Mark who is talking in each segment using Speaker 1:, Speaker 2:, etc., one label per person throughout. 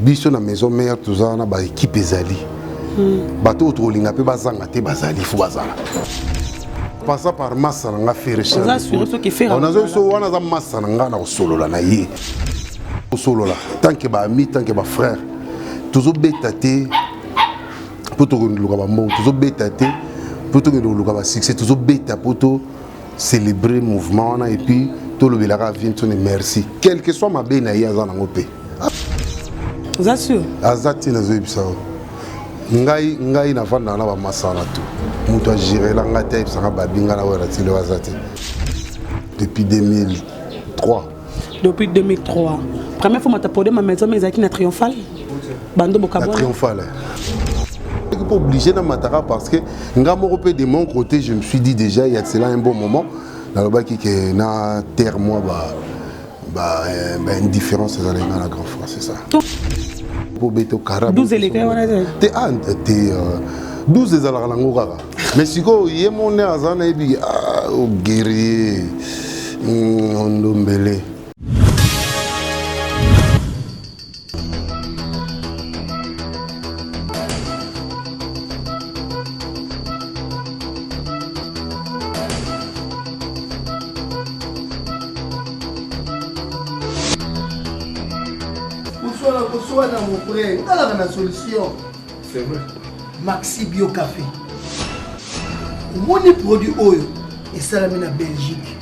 Speaker 1: biso na maison mère tozana na ba équipe ezali bato otolinga pe bazanga te bazali fu bazala passa par massa nga faire ça on a so wana za massa nga na solola na ye solola tant que ba ami tant que ba frère toujours betaté poto ko luka ba mo toujours betaté poto ko luka ba succès toujours beta poto célébrer mouvement et puis tout le belaka vient ton merci quel que soit ma bena ya za na ngopé
Speaker 2: vous assure
Speaker 1: azati na zo ibisa ngai na vanda na ba masala tout muto a géré la ngata ibisa ka babinga na wera tile wazati depuis 2003
Speaker 2: depuis 2003 première fois m'a tapé ma maison mais avec na triomphale bando bokabona
Speaker 1: triomphale pas obligé dans matara parce que de mon côté je me suis dit déjà il y a cela un bon moment dans le bas qui est na terre moi une différence dans la grande France c'est ça pour beto carab
Speaker 2: 12 élégants on a
Speaker 1: t'es 12 ezala la ngokaka mais siko yé mon azana ebi au guerrier ondombele
Speaker 3: mon frère, on a la solution.
Speaker 4: C'est vrai.
Speaker 3: Maxi Bio Café. Mon produit oyo et ça la mine en Belgique.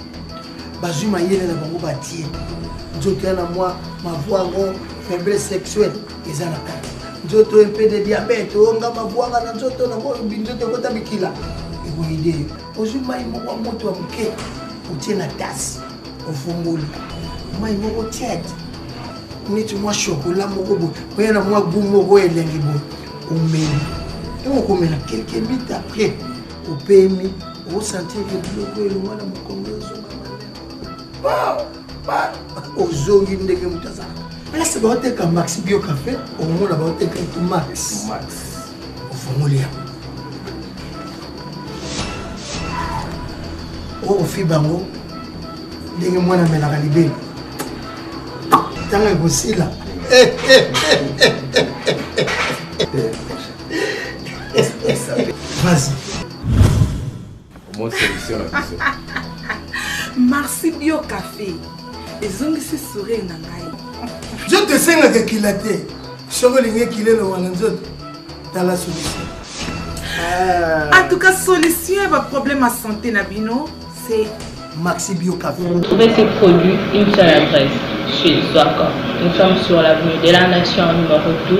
Speaker 3: Bazuma yele na bango batie. Nzoto na moi ma voix en faiblesse sexuelle et ça la carte. Nzoto un peu de diabète, on nga ma voix na nzoto na mo binzoto ko tabikila. Et vous idée. Bazuma imo kwa moto wa mke. Utie na tasse. Ofunguli. Moi imo tiède. Niti moi chocolat moko bo oyana moi goût moko elengi bo omeli et on met quelques minutes après au PMI on sentir que le mwana mokongo ozongi ndenge mutaza là c'est ba te ka Maxi Bio Café au mona ba te ka tout max au fongolia o fibango ndenge mwana melaka libeli tanga gosila vas-y
Speaker 4: au moins solution
Speaker 5: Maxi Bio Café ezongisi sourire na ngai
Speaker 3: je te senga que kilate soko linge kilelo wana nzoto dans la solution
Speaker 5: en tout cas solution à problème à santé na bino c'est
Speaker 3: Maxi Bio Café.
Speaker 6: Vous trouvez ces produits, une seule adresse, chez Swakop. Nous sommes sur l'avenue de la Nation numéro 12,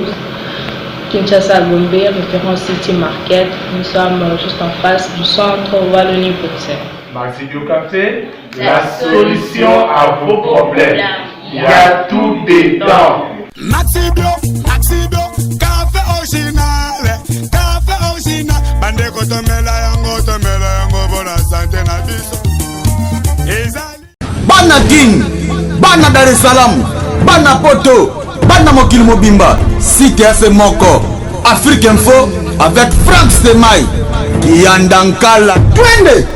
Speaker 6: Kinshasa Gombe, référence City Market. Nous sommes juste en face du centre Wallonie-Bruxelles.
Speaker 7: Maxi Bio Café, la solution à vos problèmes. Il y a tout dedans.
Speaker 8: Maxi Bio, café original, bande kotomela yango pour la santé na biso.
Speaker 9: Bana King, Bana Dar es Salaam, Bana Poto, Bana Mokil Mobimba, Site FM Moko, Afrique Info avec Franck Semaï, Kiandankala, Twende.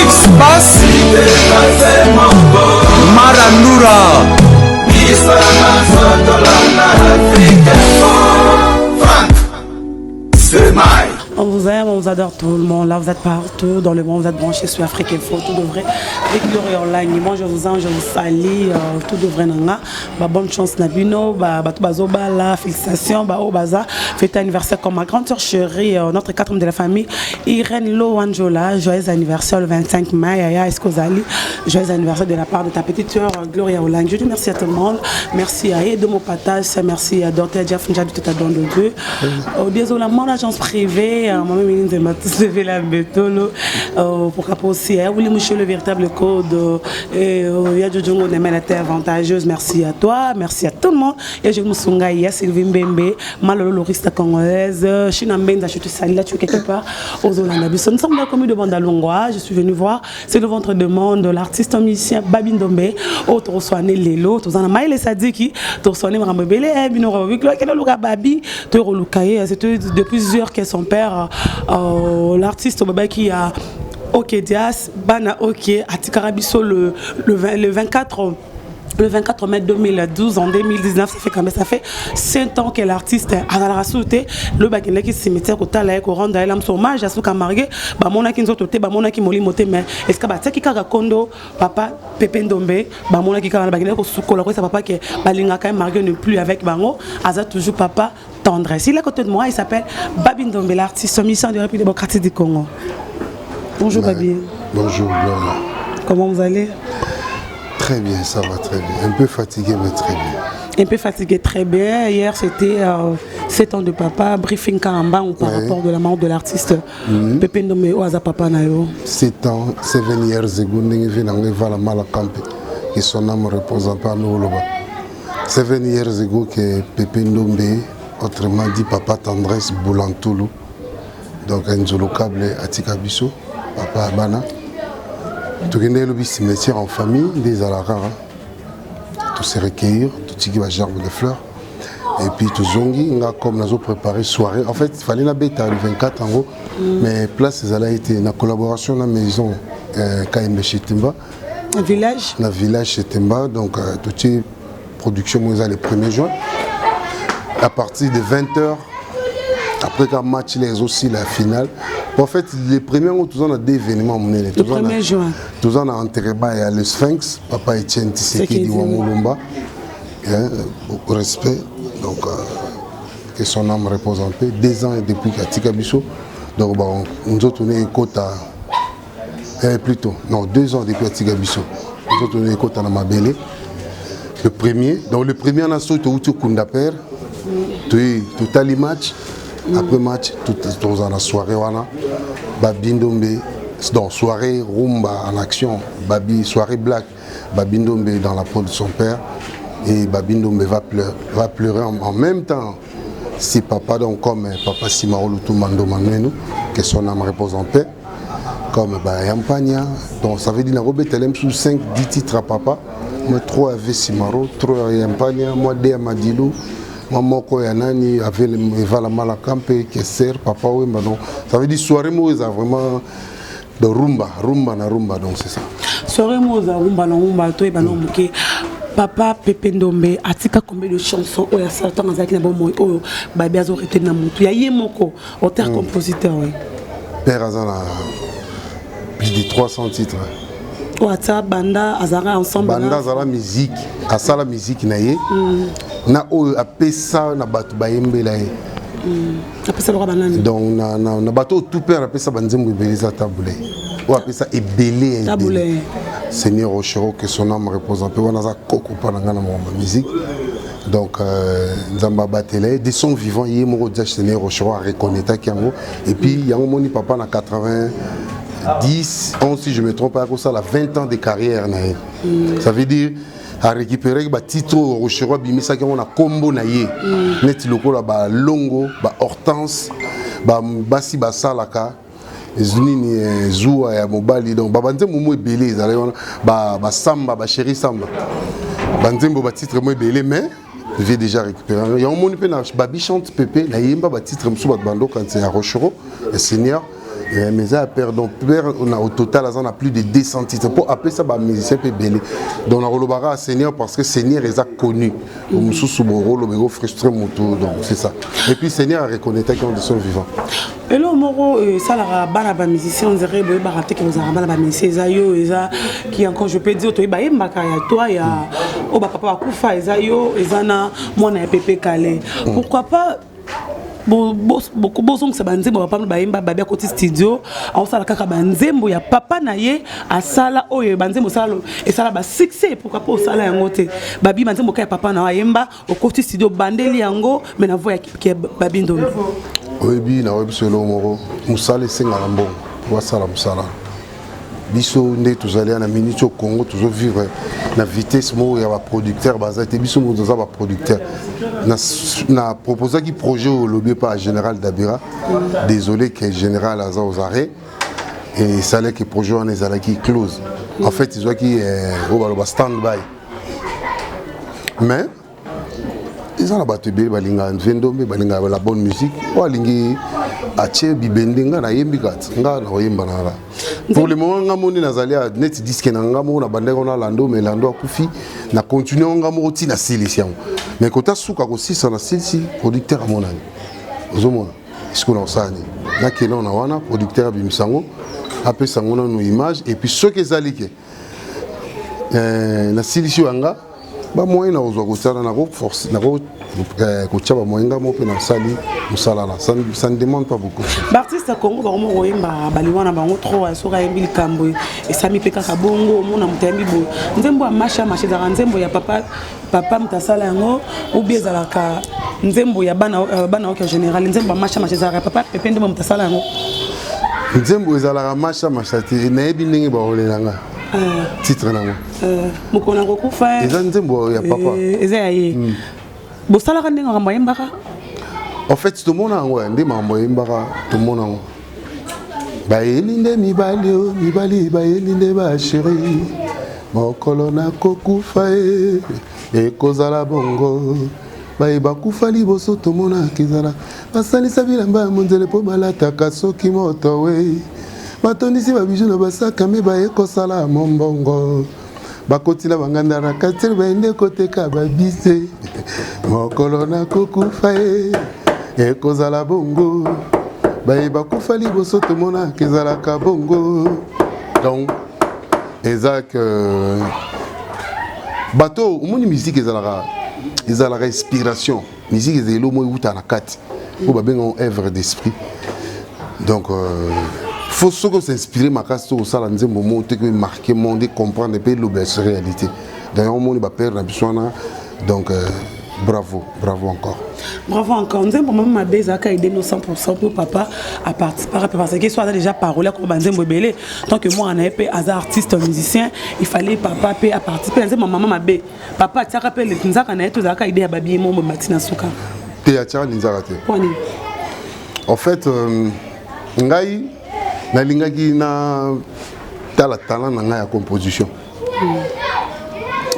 Speaker 9: X-Bass, Marandura, Franck Semaï.
Speaker 2: On vous aime, on vous adore tout le monde. Là, vous êtes partout dans le monde, vous êtes branchés sur Afrique Info. Tout devrait avec Glory Online. Moi, je vous aime, je vous salue. Tout devrait nanga. Bonne chance, Nabino. Tout bazoba la félicitations. Au baza. Fête anniversaire comme ma grande soeur chérie, notre quatrième de la famille, Irène Loanjola. Joyeux anniversaire le 25 mai. Yaya Eskozali. Joyeux anniversaire de la part de ta petite soeur Glory Online. Je dis merci à tout le monde. Merci à Edomo Patas. Merci à Dorothée Jeff Njadu tout à don de Dieu. Désolé, mon agence privée. Moi-même, je m'ai levé la bétolo pour aussi. Oui, monsieur, le véritable code. Il y a Jojo Nemelate avantageuse. Merci à toi, merci à tout le monde. Et je me suis dit, Sylvie Mbembe, Malolo Lorista congolaise, China Mbenza, je te salue là, tu es quelque part aux Olanda. Nous sommes dans la commune de Bandalongwa. Je suis venu voir, c'est le ventre de monde, l'artiste musicien Babi Ndombe, autre soigné Lelo, tous en Maïle Sadiki, tous soigné Mramobele, Binora Wiklo, Keloka Babi, Teurolukaye, c'était de plusieurs qui son père. L'artiste qui a Ok Dias, Bana Ok, Atikarabiso le 24 le 24 mai 2012, en 2019, ça fait 5 ans que l'artiste a la sauté le bagage qui cimetière au Talaï, au Rwanda, il a un hommage à ce qu'a marqué, Bamona qui nous a Bamona qui m'a moté, mais est-ce que Batia qui a kondo, papa Pepe Ndombe, Bamona qui a le bagage au Soukola, c'est papa qui Balinga quand même marqué ne plus avec Bango, Aza toujours papa tendresse. Il est à côté de moi, il s'appelle Babi Ndombe, l'artiste mission de la République démocratique du Congo. Bonjour Babi.
Speaker 1: Bonjour Gloria.
Speaker 2: Comment vous allez?
Speaker 1: Très bien, ça va très bien. Un peu fatigué, mais très bien.
Speaker 2: Un peu fatigué, très bien. Hier, c'était 7 ans de papa, briefing Karamba par rapport de la mort de l'artiste Pepe Ndombe Oaza Papa Nayo.
Speaker 1: 7 ans, 7 years ago, nous avons mal à camper. Et son âme repose en paix à nous. 7 years ago, que Pepe Ndombe, autrement dit Papa Tendresse Boulantoulou, donc un zolocable à Tikabiso, Papa Abana. Tout le cimetière en famille, des alarats, tout se recueillir, tout ce qui va gerber de fleurs. Et puis tout zongi, comme nous avons préparé soirée. En fait, il fallait la bête le 24 en gros, mais place elle a été en collaboration dans la maison KMB Chetemba.
Speaker 2: Un village.
Speaker 1: Dans le village Chetemba, donc toute la production le 1er juin. À partir de 20h, après qu'un match, les aussi la finale. En fait, les premiers mots, tous on a des événements.
Speaker 2: Le 1er juin.
Speaker 1: Tous on a enterré le Sphinx, Papa Etienne Tshisekedi de Wamulumba. Au respect, donc que son âme repose en paix. 2 ans depuis Katika Bisso. Donc nous avons tourné côte à. Plutôt, non, 2 ans depuis Katika Bisso. Nous avons tourné côte à Namabele. Le premier, donc le premier en a sauté au Kundaper. Tout à les matchs. Après match, tout dans la soirée, Babi Ndombe, donc soirée rumba en action, Babi, soirée black, Babi Ndombe dans la peau de son père, et Babi Ndombe va pleurer en même temps. Si papa, donc comme Papa Simaro Lutumando Manuenu, que son âme repose en paix, comme Yampania, donc ça veut dire que Telem sous 5-10 titres à papa, moi 3 avec Simaro, 3 à Yampania, moi 2 à Madilou. Maman Koyanani avait la Malakampe, Kesser, Papa Wemba. Donc ça veut dire soirée Moïse vraiment de rumba, donc c'est ça.
Speaker 2: Soirée Moïse rumba, toi et Banomuke. Papa Pepe Ndombe, atika combien de chansons au ya Satan Azaki na bomo au Babi Azo rete na mutu. Ya yemoko, auteur compositeur ouais.
Speaker 1: Père Azana plus de 300 titres.
Speaker 2: Ouata Banda Azara ensemble.
Speaker 1: Banda Azara musique, asala musique naie. Na o apesa na batu bayembela ye.
Speaker 2: Apesa lo banani.
Speaker 1: Donc na bato tout père apesa banzembo beleza tabule. O apesa ebelé tabule. Seigneur Rochero que son âme repose en paix. On a ça koko pananga na musique. Donc Nzamba Batele de son vivant yé moko déjà Seigneur Rochero a reconnaître kiango et puis yango moni papa na 90 ans si je me trompe pas ça la 20 ans de carrière na. Ça veut dire à récupérer le titre Rochero bimisa qui on a combo na ye net lokola ba longo ba hortense ba basi ba salaka ezuni zuwa ya mobali donc ba banzembo mo ebele ezala ba samba ba chéri samba banzembo ba titre mo ebele mais j'ai déjà récupéré. Il y a un monde qui Babi chante Pépé, il y a un titre quand c'est à Rochero, le Seigneur. Mais ça perd on a au total on a plus de 200 titres pour appeler ça musicien peu belé donc on a Seigneur parce que Seigneur est connu comme sous le frustré moto donc c'est ça et puis Seigneur a reconnu qu'ils ont de son vivant
Speaker 2: et là moro ça la bana musicien on dirait ba raté que vous avez bana musicien zayo eza qui encore je peux dire toi ba yembaka ya toi ya o ba papa kufa ezayo ezana mwana ya Pepe Kale pourquoi pas beaucoup bozong sa banzembo papa bayemba babia côté studio on sala kaka banzembo ya papa na ye asala oyo banzembo sala et sala ba succès pourquoi pas sala yango te babi banzembo ka papa na yemba au côté studio bandeli yango mais na voix ki Babi Ndombe
Speaker 1: oyebi na oyebi solo moko musala esenga na mbongo wasala musala biso nde tozali na minute au Congo toujours vivre na vitesse mo ya ba producteur bazate biso mo za ba producteur na proposé qui projet au lobby par général Dabira désolé que général aza aux arrêts et ça là que projet on est à qui close en fait ils ont qui au stand by mais ils ont la battu balinga Ndombe balinga la bonne musique ou alingi atie bibende nga na yembi kat nga na oyemba na la pour le moment nga moni nazali a net disque na nga mo na bandeko na lando mais lando akufi na continuer nga mo ti na silicion mais kota suka ko sisa na silci producteur amonani ozomona isiko na osani na keno na wana producteur abimisango apesa ngona no image et puis ceux qui zalike na silicion anga ba moyen na ozwa kotana na ko force na ko kochaba moyenga mo pe na sali musalala ça ne demande pas beaucoup
Speaker 2: l'artiste Congo ba mo royemba baliwana bango trop asoka yembi likambo et sami pe kaka bongo mona mutembi bo nzembo ya masha za nzembo ya papa mutasala yango ou bien zalaka nzembo ya bana au général nzembo ya masha za papa pepe ndembo mutasala yango
Speaker 1: nzembo ezalaka masha te na yebi ndenge ba olelanga titre nango
Speaker 2: mukona kokufa
Speaker 1: eza nzembo ya papa
Speaker 2: eza yaye bosalaka ndenge ngambo yembaka
Speaker 1: en fait tout le monde a ouais ndé mambo yembaka tout le monde ba elinde mibali ba elinde ba chéri mokolo na kokufa e kozala bongo ba bakufa liboso to mona kizala basalisa bilamba monzele po balataka soki moto we batondisi babiju na basaka me ba ekosala mombongo bakotila banganda na katiri baende koteka babise mokolo na kokufa ekozala bongo bayeba kufa liboso tomona kezalaka bongo donc ezak bato omoni musique ezalaka inspiration musique ezelo mo euta na kati po babenga œuvre d'esprit donc faut s'inspirer makasi to sala nzembo mo te que marquer monde comprendre et la réalité d'ailleurs on moni ba père na biswana donc bravo encore
Speaker 2: nzembo mama beza ka aider nos 100% pour papa à participer parce que soit déjà parole comme nzembo belé tant que moi on avait as artiste musicien il fallait papa pe à participer nzembo mama be papa tiaka pe le nzaka na eto zaka aider babi mo matina suka
Speaker 1: te ya tiaka nzaka te en fait ngai nalingaki na tala talent na ngai ya composition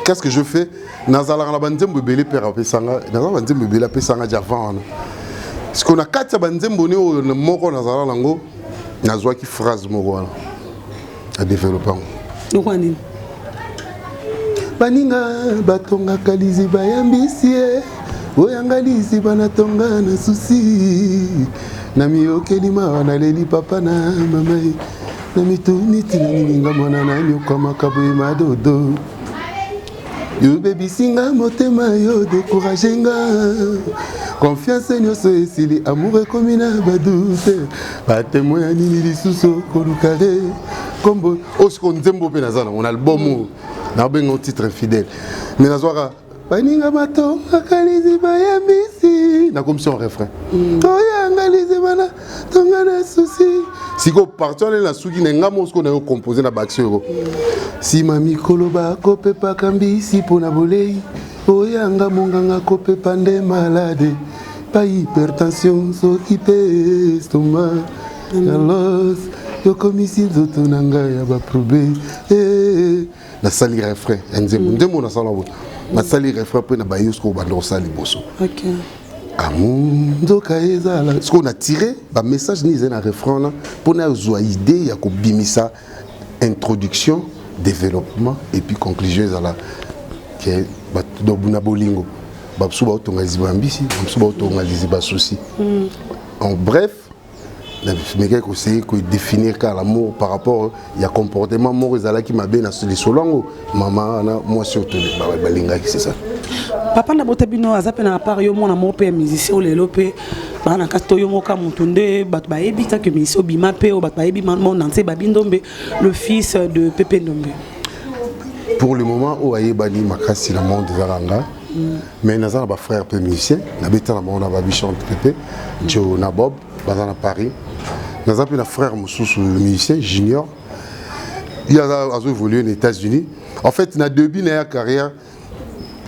Speaker 1: qu'est-ce que je fais nazalaka na banzembo belé père apesanga nazala banzembo belé apesanga javant parce qu'on a quatre banzembo ne moko nazala nango nazwaki phrase moko wana a développer
Speaker 2: donc ani
Speaker 1: baninga batonga kalizi bayambisi oyanga lizi banatonga na susi na miyokeli mawa naleli papa na mama na mituni tinaninga mwana na nyoka makaboye madodo yo bebisinga motema yo découragenga confiance nyonso esili amour ekomi na badute batemoin ya nini lisusu kolukale kombo osiko nzembo mpe naza nango na album nabenga titre fidèle mais nazwaka baninga batonga kalizi bayambisi na commission refrain oyanga lizi bana tonga na susi siko parti wana na suki na ngamo siko na yo composer na baksero si mami koloba kopepa kambisi mpona bolei oyanga monganga kopepa nde malade pa hypertension soki pe estoma alos yokomisi nzoto na ngai ya baprobe nasali refrain nzembo nasala bo nasali refrain mpe na bayosko banda kosala liboso amunzoka ezala ce qu'on a tiré ba message ni na refrain na pona zwa idée ya kobimisa introduction développement et puis conclusion ezala ke bato na bolingo babusu ba otonga ziba mbisi babusu ba otonga ziba souci en bref mais quelque chose que définir car l'amour par rapport il y a comportement mort ezala ki mabe na les solongo mama na moi surtout balinga c'est ça
Speaker 2: papa na botabino azape na part yo mona mo pe musicien lelo pe bana kasto yo moka mutunde bat ba ebita que musicien bima pe o bat ba ebi mon nanse babindombe le fils de Pepe Ndombe
Speaker 1: pour le moment o ayebani makasi na monde zaranga mais nazana ba frère pe musicien na beta na mona ba bichante Pepe Jo na Bob bazana Paris nazana pe frère mususu musicien junior il a évolué aux États-Unis en fait na début de sa carrière.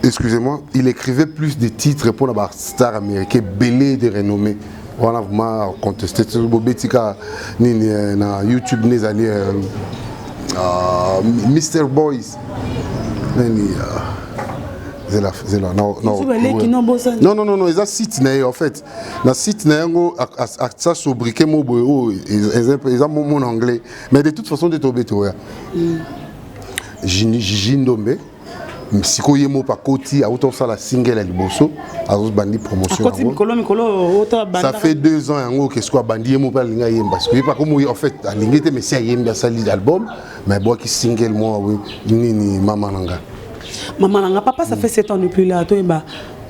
Speaker 1: Excusez-moi, il écrivait plus de titres pour la star américaine, belé de renommée. On a vraiment contesté sur Bobetika, na YouTube, les alliés, Mr. Boys, Non, ils ont site en fait. Le site ça sobriqué ils ont mon anglais. Mais de toute façon, de tomber toi. Jindombe. Si vous avez un côté, la single à Liboso, à bandi promotion. Ça fait 2 ans que ce soit bandi pas parce que pas comme en fait à l'ingété mais c'est yemba sali album mais bois qui single moi ni maman nanga.
Speaker 2: Maman nanga papa ça fait 7 ans depuis là toi ba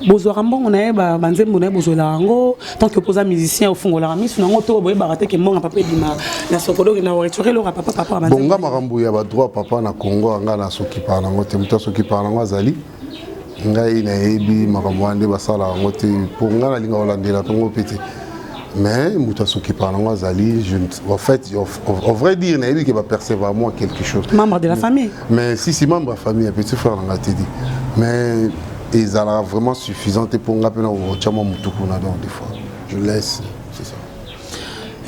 Speaker 2: bozorambo on a ba banzembo na bozolango tant que posa musicien au fond la mise nango to boye baraté que mon papa dima na sokolo na retirer le papa
Speaker 1: bonga marambo ya ba droit papa na Congo anga na soki par nango te muto soki par nango azali ngai na ebi marambo ande basala ngo te pour nga na linga holandela tongo pété mais muto soki par nango azali en fait on vrai dire na ebi que va percevoir moi quelque chose
Speaker 2: membre de la famille
Speaker 1: mais si membre de la famille petit frère nga te dit mais ils sont vraiment suffisantes pour nous appeler au Tchama Moutoukuna donc des fois. Je laisse, c'est ça.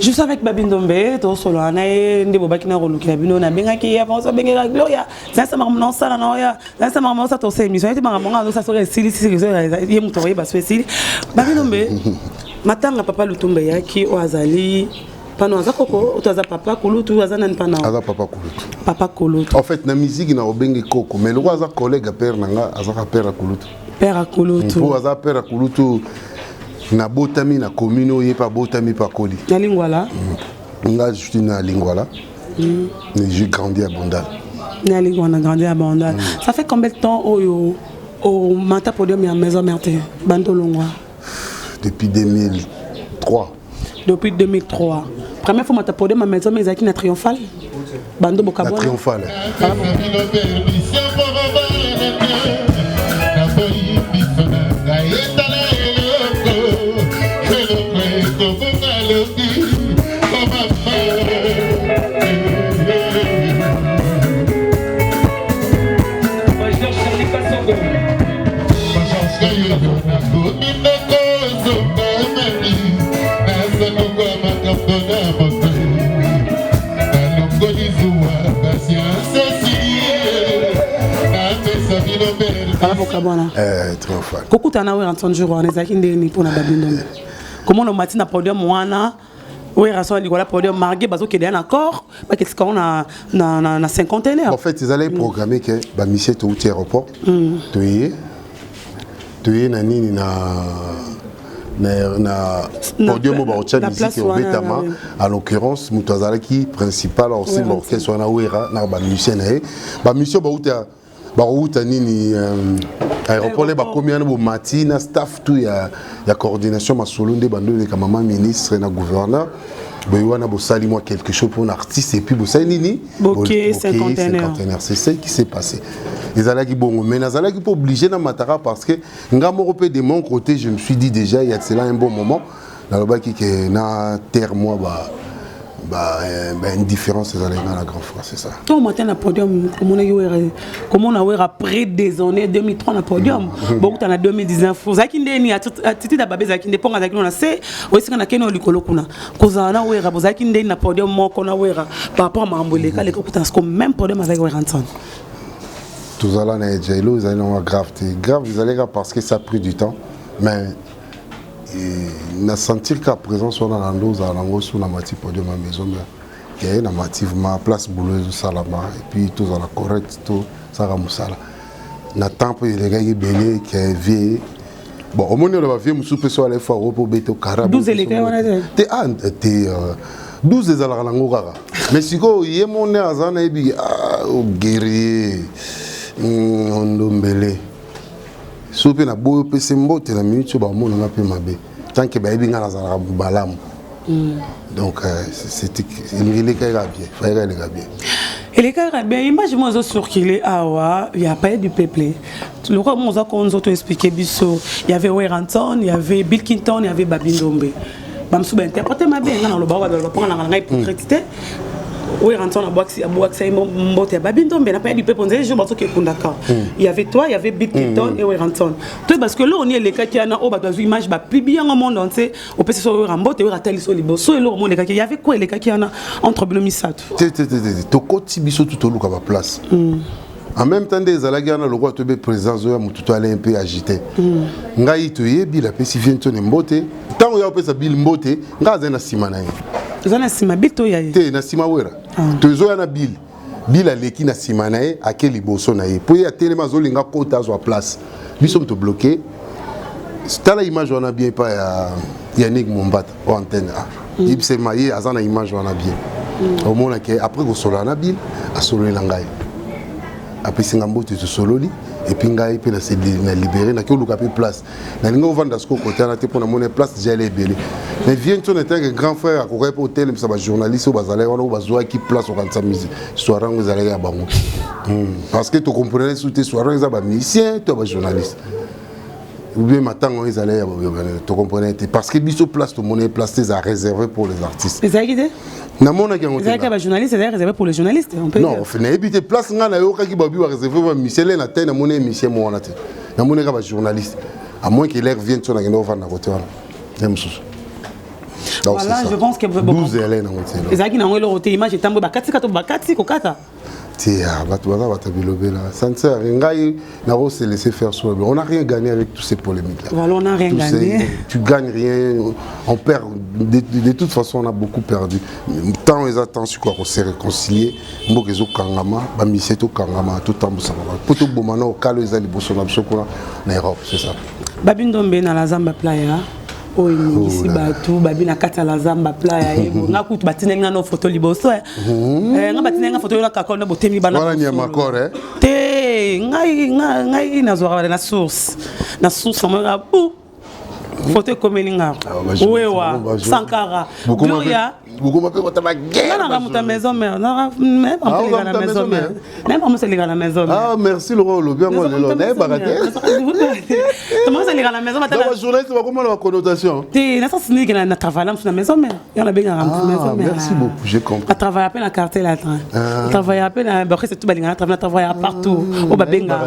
Speaker 2: Juste avec Babindombe, tout solo, on a des bobakina roluki la bino na benga qui avance benga la gloria. Ça ça marmon ça la noya. Ça ça marmon ça to c'est émission. Tu marmon ça serait style si yé moutoye ba style. Babindombe, matanga papa Lutumbe ya qui au azali. Pano azakoko, otaza papa kulutu azana npana.
Speaker 1: Aza papa kulutu.
Speaker 2: Papa kulutu.
Speaker 1: En fait, na musique na obengi koko, mais le roi aza collègue père nanga azaka père kulutu.
Speaker 2: Père kulutu.
Speaker 1: Pour aza père kulutu na botami na commune yé pas botami pas koli.
Speaker 2: Na lingwala.
Speaker 1: Nga je suis na lingwala. Mais j'ai grandi à Bandal.
Speaker 2: Na lingwala grandi à Bandal. Ça fait combien de temps au Mata Podium et à Maison Merte Bandolongwa?
Speaker 1: Depuis 2003.
Speaker 2: Depuis 2003. Première fois que je ma maison, mais il y a triomphale. Bando Bokabon.
Speaker 1: La triomphale.
Speaker 2: Triomphal. Coucou Tana, on entend jour, on est à Kindé pour la Babindombe. Comment on matin à podium, Moana, oui, rassure les podium marqué, parce qu'il y a un accord, parce qu'est-ce qu'on a 50 ans.
Speaker 1: En fait, ils allaient programmer que Bamiché tout aéroport, tu es nani na podium au Tchad musique au Betama, en l'occurrence, Moutazalaki principal aussi l'orchestre na ouera na Bamiché nae, Bamiché barouta nini aéroport les combien de matin staff tout ya coordination ma solo de bando de maman ministre na gouverneur boywana bosali moi quelque chose pour un artiste et puis bosali nini
Speaker 2: bokeh cinquantenaire
Speaker 1: c'est ça qui s'est passé les alaki bon mais nazalaki pas obligé na matara parce que ngamo européen de mon côté je me suis dit déjà il y a cela un bon moment dans le baki que na terre moi une différence c'est dans la grande France c'est ça.
Speaker 2: Toi matin à podium comment on a eu après des années 2003 na podium beaucoup en 2019 zakinde ni attitude à babé zakinde ponga zakinde on a c'est aussi kana keno likolo kuna kozana wera zakinde na podium moko na wera par rapport à mambolé kale ko kutansko même podium avec Weranton.
Speaker 1: Tous allons na Jailo ils allons grave ils allaient parce que ça a pris du temps mais na sentir qu'à présent sur la landos à lango sur la mati podium à maison il y a une mative ma place bouleuse salama et puis tout dans la correct tout ça va musala na temps pour les gars belé qui est vieux bon au moins on va vieux musupe sur les fois pour beto carab
Speaker 2: 12 les gars on a
Speaker 1: t'es 12 des ala lango kaka mais siko yemo ne azana ebi guerrier ondombele soupe na boyo pese mbote na minute ba mona na pe mabe tant que ba ebi ngala za balam donc c'était il est bien
Speaker 2: imagine-moi sur qu'il est awa il y a pas du peuple le roi on a expliqué biso il y avait Weranton il y avait Bill Clinton il y avait Babindombe bamsuba interpréter ma bien dans le bawa dans le point na hypocrite Weranton a boxé mbote Babindombe n'a pas du peuple on disait je pense que kundaka il y avait toi il y avait Bill Clinton et Weranton toi parce que là on est les cas qui a au bateau image ba plus bien au monde entier au PC sur Werambote Weratali sur libo so le monde les cas il y avait quoi les cas qui en a entre Binomisato
Speaker 1: to koti biso tout au luka ba place En même temps, des alagana, le roi te be présent, zoya mututo allait un peu agité. Ngai to yebi la pesi vient ton mbote. Tant on y a pesa bil mbote, nga zena simana ye.
Speaker 2: Zena sima bil to yaye.
Speaker 1: Te na sima wera. To zoya na bil. Bil aleki na simana ye, akeli boso na ye. Po ya telema zo linga kota zo place. Biso mto bloqué. Tala image on a bien pas ya Yannick Mombata au antenne. Il s'est maillé azana image on a bien. Au moment que après go solo na bil, a solo langai. Après singambo tu sololi et puis ngai pe na libéré na ko luka pe place na linga vanda sko côté na te pour na monnaie place déjà libéré mais vient ton était un grand frère à courir pour tel ça va journaliste au bazalé on va jouer qui place au kan samedi soirée vous allez à bango parce que tu comprenais sous tes soirées ça va musicien toi journaliste ou bien matin on les allait tu comprenais parce que biso place tout monnaie place c'est réservé pour les artistes.
Speaker 2: C'est ça qui dit
Speaker 1: na mona ki ngote
Speaker 2: na journaliste c'est réservé pour les journalistes on peut
Speaker 1: non fait na habiter place nga na yo ka ki babi wa réservé ba Michel na tête na mona Michel mo na te na mona ka ba journaliste à moins qu'il vienne sur na ngendo vanda côté wana même sous
Speaker 2: voilà je pense que
Speaker 1: 12 Hélène na ngote
Speaker 2: c'est ça qui na ngelo roté image tambo bakati kato bakati kokata
Speaker 1: tia bato baza batabilobe là ça ne sert ngai na ro se laisser faire sur on n'a rien gagné avec tous ces polémiques là
Speaker 2: voilà on n'a rien gagné
Speaker 1: tu gagnes rien on perd de toute façon on a beaucoup perdu tant les attentions quoi qu'on s'est réconcilier mbokezo kangama ba miseto kangama tout temps ça va poto bomana au kalo ezali boso na biso kuna na Europe c'est ça
Speaker 2: babindombe na la Zamba Playa oyi si batu babi na kata la Zamba Playa yebo ngakutu batinenga no photo liboso nga batinenga photo na kakol na botemi bana
Speaker 1: wala nyama kore
Speaker 2: te ngai na zora na source manga photo komelinga wewa Sankara Gloria
Speaker 1: beaucoup m'appelle quand t'as guerre
Speaker 2: na muta maison mère na même pas la maison mère même pas c'est la maison
Speaker 1: ah merci le roi le bien moi le n'est pas raté
Speaker 2: comment c'est la maison
Speaker 1: dans la journée tu vas comment la connotation
Speaker 2: ti na ça c'est na travailler dans la maison mère il y en a bien dans maison mère
Speaker 1: merci beaucoup j'ai compris
Speaker 2: à travailler à peine à quartier là travailler à peine bah c'est tout balinga travailler partout au babenga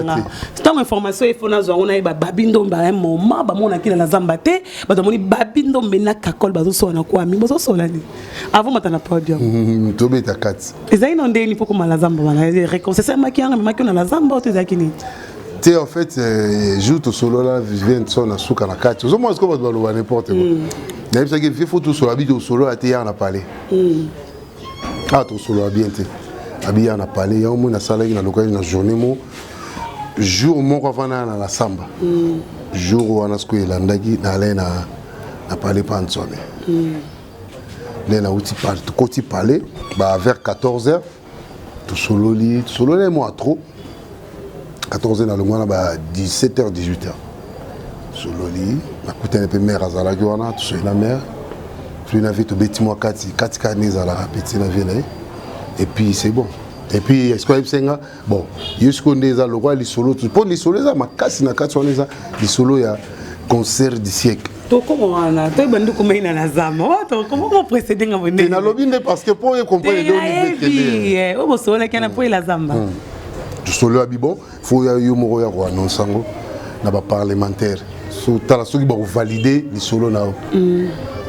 Speaker 2: tant information il faut na zo on a babindo ba un moment ba mona ki na Zamba te ba domoni babindo mena kakol bazo so na kwa mi bazo so ni avant matana podium
Speaker 1: tobe ta kat
Speaker 2: ezai non ndeni poko mala Zamba bana réconcilier maki anga maki na la Zamba o tezaki ni
Speaker 1: te en fait joue to solo là vient son asuka na kat zo moi ce qu'on va le n'importe quoi mais ça que faut tout solo habite au solo à te ya na parler ah to solo bien te habia na parler ya mo na sala na local na journée mo jour mon avant na la Samba jour où on a ce que landaki na lena na parler pas nsone lena uti parler côté parler bah vers 14h tout solo les moi trop 14h dans le mois bah 17h 18h solo li na kuta un peu mère azala gwana tout sur la mère plus na vie to beti moi 4 cannes à la petit na vie et puis c'est bon. Et puis est-ce que senga bon jusqu'au ndeza le roi les solo tout pour les solo ça makasi na kati on les solo ya concert du siècle
Speaker 2: to comment ana to bandu ko meina na Zamba to comment précéder ngabone
Speaker 1: na lobinde parce que pour comprendre
Speaker 2: le o bo solo kana pour la Zamba
Speaker 1: du solo abibon faut ya yo moro ya roi non sango na ba parlementaire so tala so ki ba valider les solo na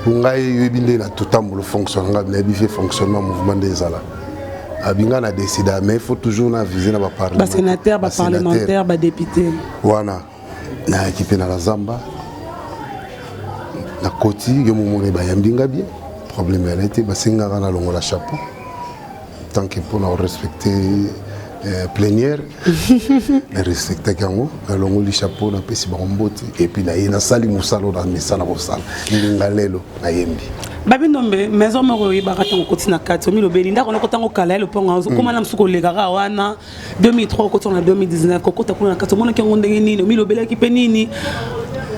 Speaker 1: pour ngai yo binde na tout temps le fonctionnement na bi fait fonctionnement mouvement des ala abinga na décidé mais il faut toujours na viser na ba parlement
Speaker 2: ba sénateur ba parlementaire ba député
Speaker 1: wana na équipe na la Zamba na koti yo momone ba yambinga bien problème elle était ba singa na longo la chapeau tant que pour nous respecter plénière mais respecter kango na longo li chapeau na pesi ba mboti et puis na sali musalo na misana ko sala ninga lelo na yembi
Speaker 2: babindombe maison moko yebaka tango koti na kati omi lobeli ndako nako tango kala le ponga koma na msuko lekaka wana 2003 koti na 2019 kokota kuna na kati omona kengo ndenge nini omi lobeli ki pe nini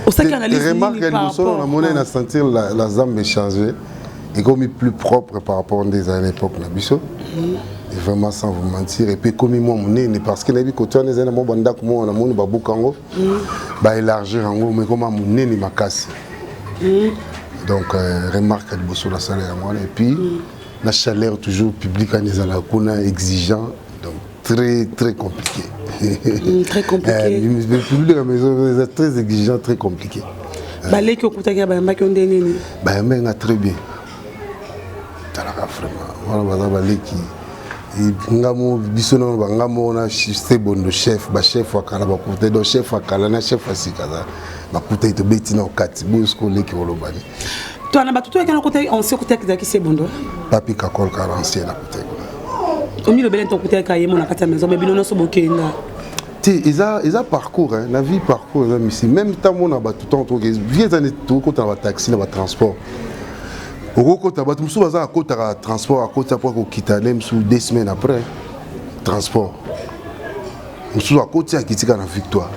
Speaker 2: osaki analyse
Speaker 1: remarque que nous sommes na monnaie na sentir la Zamba changer et comme plus propre par rapport des années époque na biso et vraiment sans vous mentir et puis comme moi monnaie parce que na bi côté na mo banda ko mo na moni babu kango ba élargir en mais comme monnaie ni makasi donc remarque le bosso la salaire moi et puis la chaleur toujours public en ezala kuna exigeant donc très compliqué
Speaker 2: très compliqué
Speaker 1: le public à la maison est très exigeant très compliqué
Speaker 2: baleki okutaki ba mbaki ondeni ni
Speaker 1: ba menga très bien talaka vraiment voilà baza baleki ngamo bisono bangamo na Sebondo chef ba chef wakala ba côté do chef wakala na chef asikaza ba côté to betina okati bosko leki olobani
Speaker 2: toi na batuto kana côté ancien côté qui Sebondo
Speaker 1: papi kakol kala ancien na côté
Speaker 2: au milieu belen ton côté ka yemo na kati maison mais bino no so bokenda
Speaker 1: ti isa parcours hein la vie parcours là ici même temps on a batuto to viens année tout quand on va taxi na ba transport au côté batu musu baza côté transport à côté pour ko kitale musu 2 semaines après transport musu à côté à kitika na victoire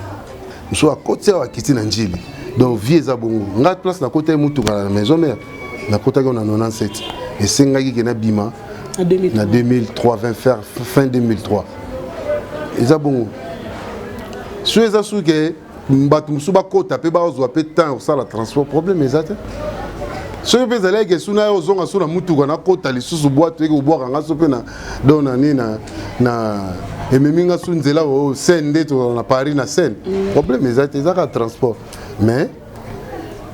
Speaker 1: musu à côté à kitina njili donc vie za bongo ngat place na côté mutu na maison mère na côté on a 97 et sengaki ke na bima na 2003 fin 2003 eza bongo so eza suke mbatu musu ba côté pe ba ozwa pe temps ça la transport problème ezate so pe zale ke suna ozonga suna mutu kana kota lisusu boîte ke boire nga so pe na dona ni na ememinga sunzela o sende to na Paris na scène problème ezate ezaka transport mais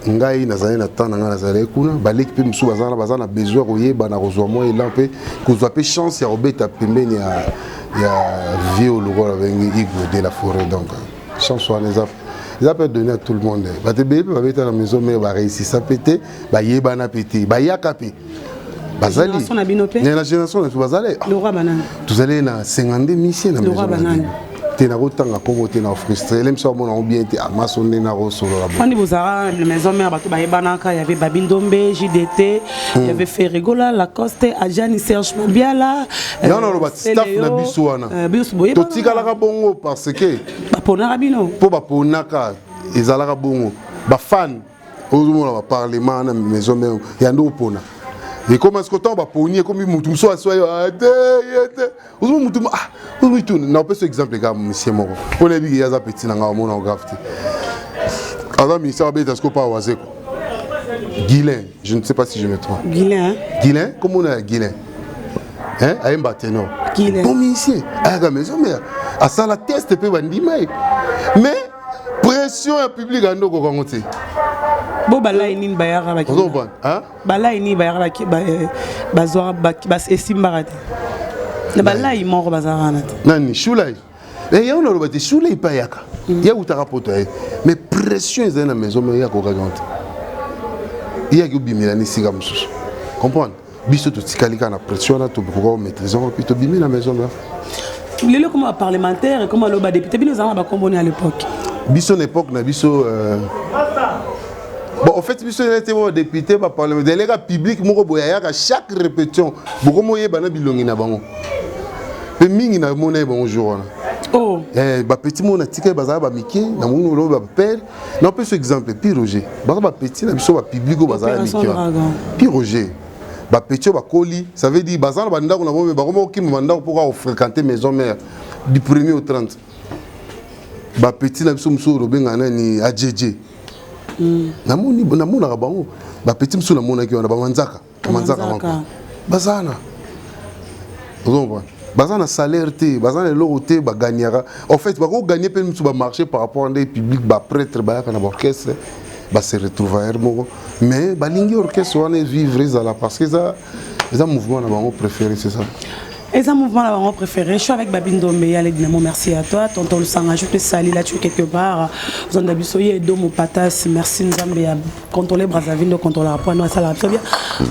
Speaker 1: ngai nazali na temps nga nazali kuna baleki pe musu bazana besoin koyeba na kozwa mo elan pe kozwa pe chance ya obeta pembeni ya vie au lokola bengi Igbo de la forêt donc chance wana ils peuvent donner à tout le monde. Bah te bébé va mettre à la maison mais va réussir ça péter, bah yeba na péter, bah yakapé. Bazali. La génération de bazali.
Speaker 2: Le roi banane.
Speaker 1: Tous allez na 52 missions na maison. Le
Speaker 2: roi banane.
Speaker 1: T'es na rotanga comme t'es na frustré. L'aime ça mon bien t'es amassonné na solo la.
Speaker 2: Quand vous avez la maison mère bato ba yebanaka, il y avait Babine Dombe, JDT, il y avait Ferregola, Lacoste, Ajani Serge Mabiala.
Speaker 1: Non non le staff na biso wana. To tikala bongo parce que
Speaker 2: ponaka bino
Speaker 1: po ba ponaka ezalaka bongo ba fan ozomona ba parlement na maison mère yando pona et comment est-ce que tant ba ponier comme mutu so asoyo ate ozo mutu mutu na pas exemple ga monsieur moko on est bi ya za petit na nga mona grafti alors ministère ba est-ce que pas wazeko Guilain je ne sais pas si je me trompe Guilain comment on a Guilain hein aimba tenor bon monsieur à la maison mère à ça la test peut bandima mais pression publique en ndoko kongote
Speaker 2: bo balai nini bayara ba
Speaker 1: ozoba hein
Speaker 2: balai ni bayara ba bazwa ba esimbarate na balai moko bazarana
Speaker 1: nani shulai et ya on robati shulai pa yaka ya utaka poto mais pression est dans la maison mais ya ko kagante ya ki bimela ni siga mususu comprendre biso to tikalika na pression na to ko maîtriser puis to bimela la maison là.
Speaker 2: Les comme parlementaire et comme le député, nous avons combiné à l'époque.
Speaker 1: Biso l'époque na biso bon en fait biso était député ba parlementaire les gars public moko boya à chaque répétition beaucoup moye bana bilongi na bango. Pe mingi na mona bon jour na.
Speaker 2: Oh.
Speaker 1: Ba petit mona tika bazala ba miki na mona lo ba père. Non peu ce exemple Pi Roger. Ba petit na biso ba public bazala miki. Pi Roger. Ba petio ba koli ça veut dire bazana banda ko na bombe ba komo kim banda pour fréquenter maison mère du 1er au 30 ba petit na biso muso robenga na ni ajeje na mona ka bango ba petit muso na mona ki wana ba manzaka mako bazana ozo bazana salaire te bazana lo te ba gagnera en fait ba ko gagner pe muso ba marché par rapport à des publics ba prêtre ba ka na orchestre ba se retrouver moko mais balingi orchestre on est vivre ça parce que ça les mouvement na bango préféré c'est ça
Speaker 2: et ça mouvement na bango préféré je suis avec Babine Dombe ya les Dynamo merci à toi tonton le sang je te salue là tu es quelque part zanda bisoye domo patas merci nzambe ya contrôler Brazzaville contrôler rapport no ça la bien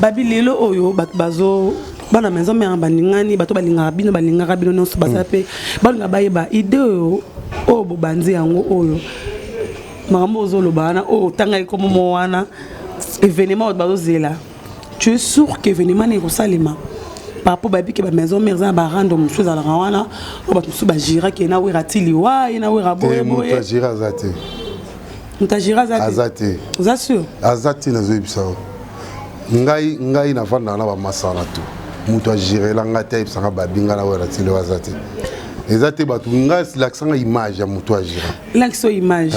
Speaker 2: babi lelo oyo bazo bana maison mais baningani bato balinga bino non basa pe balinga bayeba idée o bobanzi yango oyo maman Zolobana, oh, tanga comme moana, événement de Zela. Tu es sûr que l'événement est au Salima. Par rapport à la maison, mais ça va rendre une chose à la Rawana, on va tout gira qui est na wiratili wa, na wiraboye.
Speaker 1: Muta gira zate.
Speaker 2: Muta gira zate.
Speaker 1: Azate.
Speaker 2: Vous assure.
Speaker 1: Azate na zoe bisao. Ngai na vanda na ba masala tu. Muta gira la ngate bisanga babinga na wiratili wa zate. Ezate batu ngas l'accent image ya mutu ajira. L'accent
Speaker 2: image.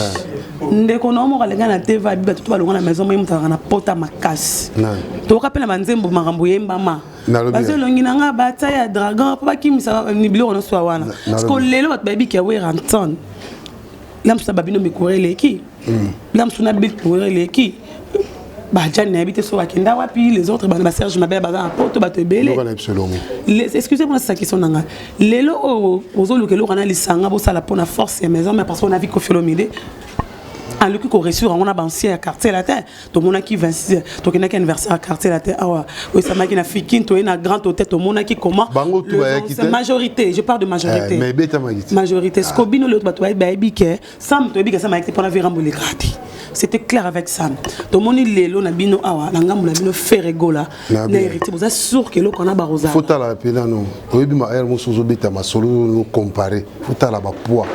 Speaker 2: Ndeko na mo kalenga na TV abi tout balonga na maison mo mutaka na pota makasi. To kapela manzembo makambo yemba ma. Parce que longi nanga bata ya dragon papa kimisa ni bilo no so wana. Parce que lelo bat baby ki we ranton. Lam sa babino mi korele ki. Lam suna bit korele ki. Jane habite sur Wakenda wapi les autres ba Serge Mabel ba poto ba tebele. Excusez-moi ça qui sont nanga. Lelo ozolukelo kana lisanga bo sala pona force ya maison mais parce qu'on a vu Kofiolomide en le coup reçu on a ancien quartier latin to mona qui 26 to kena ki anniversaire quartier latin awa oui ça m'a qui na fikin to na grand hôtel to mona qui comment c'est majorité je parle de majorité
Speaker 1: mais beta magiti
Speaker 2: majorité skobino le bato ba bike sam to bike ça m'a été pour la virambo les grati c'était clair avec Sam to moni lelo na bino awa na ngambo na bino ferregola na hérité vous êtes sûr que lo kona ba rosa
Speaker 1: faut la pena non oyebi ma air musuzo beta ma solo no comparer faut la ba poids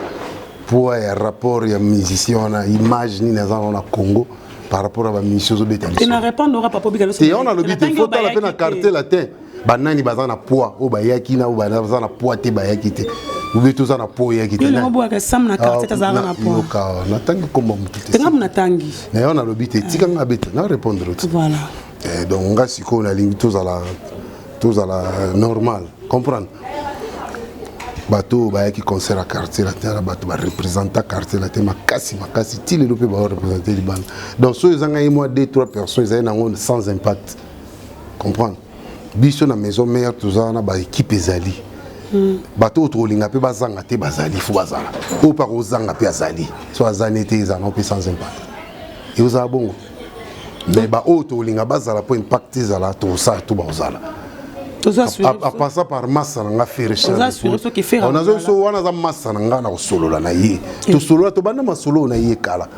Speaker 1: pour un rapport ya musicien na image ni naza na Congo par rapport à la mission zo beta
Speaker 2: tu n'as répondu n'aura pas publié
Speaker 1: et on a le but faut la peine quartier latin banani bazana poids o bayaki na o bazana poids te bayaki te ou bien tout ça na poids yaki te
Speaker 2: na ngo boaka sam na quartier tazana na poids
Speaker 1: na tangi komba mutu te
Speaker 2: ngam na tangi
Speaker 1: mais on a le but tika nga beta na répondre
Speaker 2: voilà
Speaker 1: donc nga siko na ligne tous à la normal comprendre bateau qui concert à quartier la terre bateau va représenter quartier la terre makasi ti le lope va représenter les bandes donc ceux ils ont moi 2-3 personnes ils ont sans impact comprendre biso na maison mère tout ça na ba équipe ezali bateau to linga pe bazanga te bazali fu bazala ou par ozanga pe azali so azani te ils ont sans impact et vous avez bon mais ba auto linga bazala pour impact zala to ça tout bazala à passer par massa nga faire
Speaker 2: on a sur ce qui fait
Speaker 1: on a zo wana za massa nga na solo la na ye to solo la to bana masolo na ye kala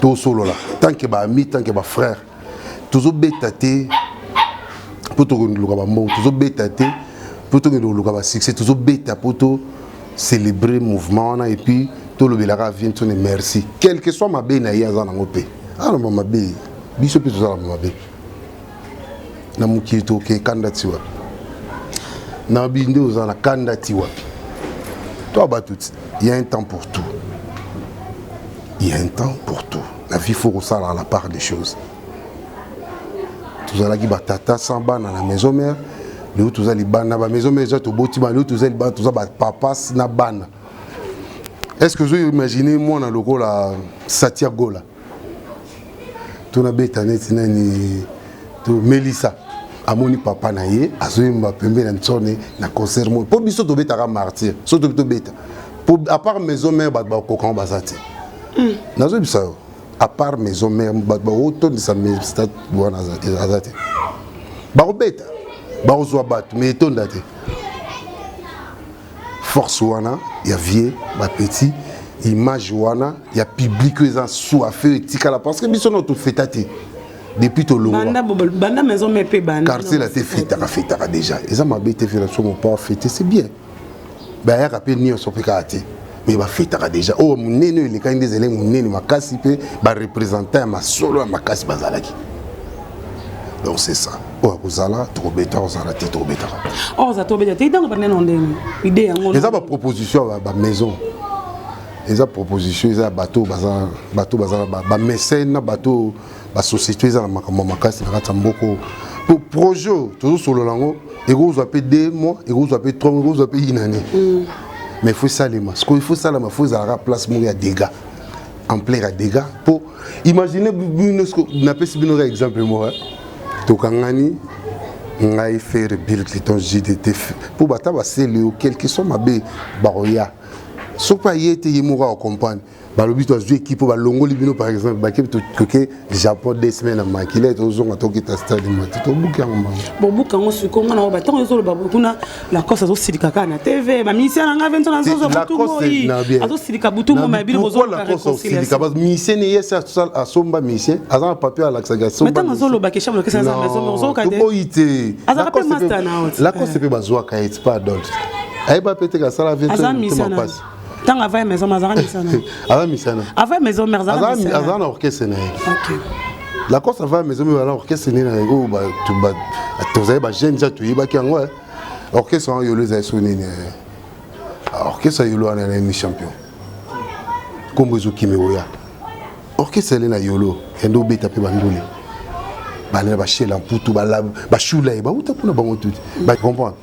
Speaker 1: to solo la tant que ba ami tant que ba frère toujours betaté pour to luka ba mo toujours betaté pour to luka ba succès toujours beta pour to célébrer mouvement na et puis to le belara vient to merci quel que soit ma be na ye za na ngope ah non ma be biso pe to za ma be na mukito ke kandatiwa na binde ozana kandatiwa toi batut il y a un temps pour tout il y a un temps pour tout la vie faut que ça à la part des choses tous qui batata sans ban à la maison mère le tous ali ban na ba maison mère to boti ba le tous ali ban tous ba papa na ban est-ce que vous imaginez moi dans le rôle la Santiago là tout na betanet nani to Melissa amoni papa na ye azoyemba pembe na tsone na concert mo po biso to beta ka martyr so to beta pour à part maison mère ba kokon bazati nazo bisa à part maison mère ba auto de sa stade bona azati ba beta ba ozo bat mais to ndate force wana ya vie ba petit image wana ya public ils en soifé etikala parce que biso no to fetati depuis tout le
Speaker 2: banda maison mais pe banda
Speaker 1: quartier la te fêtera déjà et ça m'a bête fait sur mon pas fêter c'est bien bah ya rappel ni on sopekate mais ba fêtera déjà oh mon nene il est quand des élèves mon nene makasi pe ba représenter ma solo makasi bazalaki donc c'est ça oh ozala trop bêta ozala te trop bêta
Speaker 2: oh ça trop bêta te dans ba nene ndeni idée yango
Speaker 1: et ça ba proposition ba maison et ça proposition ils a bateau bazala ba mécène na bateau la société est en makasi na katamboko pour projet toujours sur le lango et vous appelez 2 mois et vous appelez 3 mois vous appelez une année mais il faut ça les masques il faut ça la faut à la place mourir dégâts en plein à dégâts pour imaginer n'a pas si bien exemple moi to kangani ngai faire Bill Clinton JDT pour bata ba c'est le quel que soit ma be baroya so pas yete yemura au compagne balobi to jouer équipe ba longo libino par exemple ba équipe to que Japon 2 semaines à makile to zonga to kita stade mati to buka ngamba
Speaker 2: bon buka ngosu ko ngana ba tango zo ba kuna la course zo silika kana TV ba misia nga vento na zo butu moi azo silika butu moi ma bilo zo
Speaker 1: la course silika ba misia ne yesa a somba misia azan papier à l'axagation
Speaker 2: mais tango zo lo ba ke chambre que ça za maison zo ka de
Speaker 1: boité la course pe ba zo ka et pas adult ay ba pété ka sala vento ma passe
Speaker 2: tant avant maison mazara misana
Speaker 1: avant misana
Speaker 2: avant maison mazara misana
Speaker 1: avant orchestre né OK la course avant maison mais alors orchestre né na go ba tu ba tu ba jeune ja tu ba ki ngo orchestre en yolo za sonné orchestre yolo ana na champion kombo zo kimeoya orchestre na yolo endo beta pe bandole ba na ba chela putu ba la ba chula ba uta kuna ba motuti ba comprendre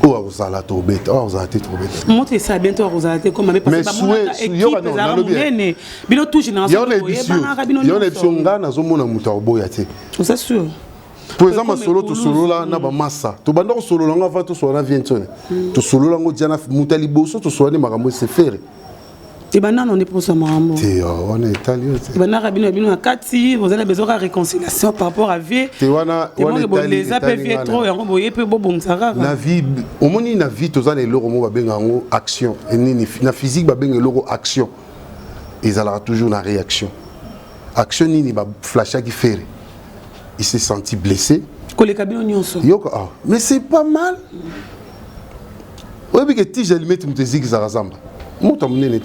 Speaker 1: Oh, vous allez trop bête. Oh, vous allez trop bête.
Speaker 2: Moi, tu sais bientôt vous allez comme mais parce que il y a c'est sûr.
Speaker 1: Pour exemple, solo to solo là na ba massa. To banda solo là va to solo na vientone. To solo là ngo diana mutali boso to solo ni makambo se faire.
Speaker 2: Et maintenant on est pour ça maman.
Speaker 1: On est italien.
Speaker 2: Maintenant rabino bino na kati, vous avez besoin de réconciliation par rapport à vie.
Speaker 1: On est
Speaker 2: les appels trop et on boye peu bon ça.
Speaker 1: La vie au moni na vie to za les loro mo ba benga ngo action. Et ni na physique ba benga loro action. Ils allera toujours na réaction. Action ni ba flasha qui faire. Il s'est senti blessé. Mais c'est pas mal. Oui, mais que si j'allais mettre mes zig zarazamba. Moi, t'as mené.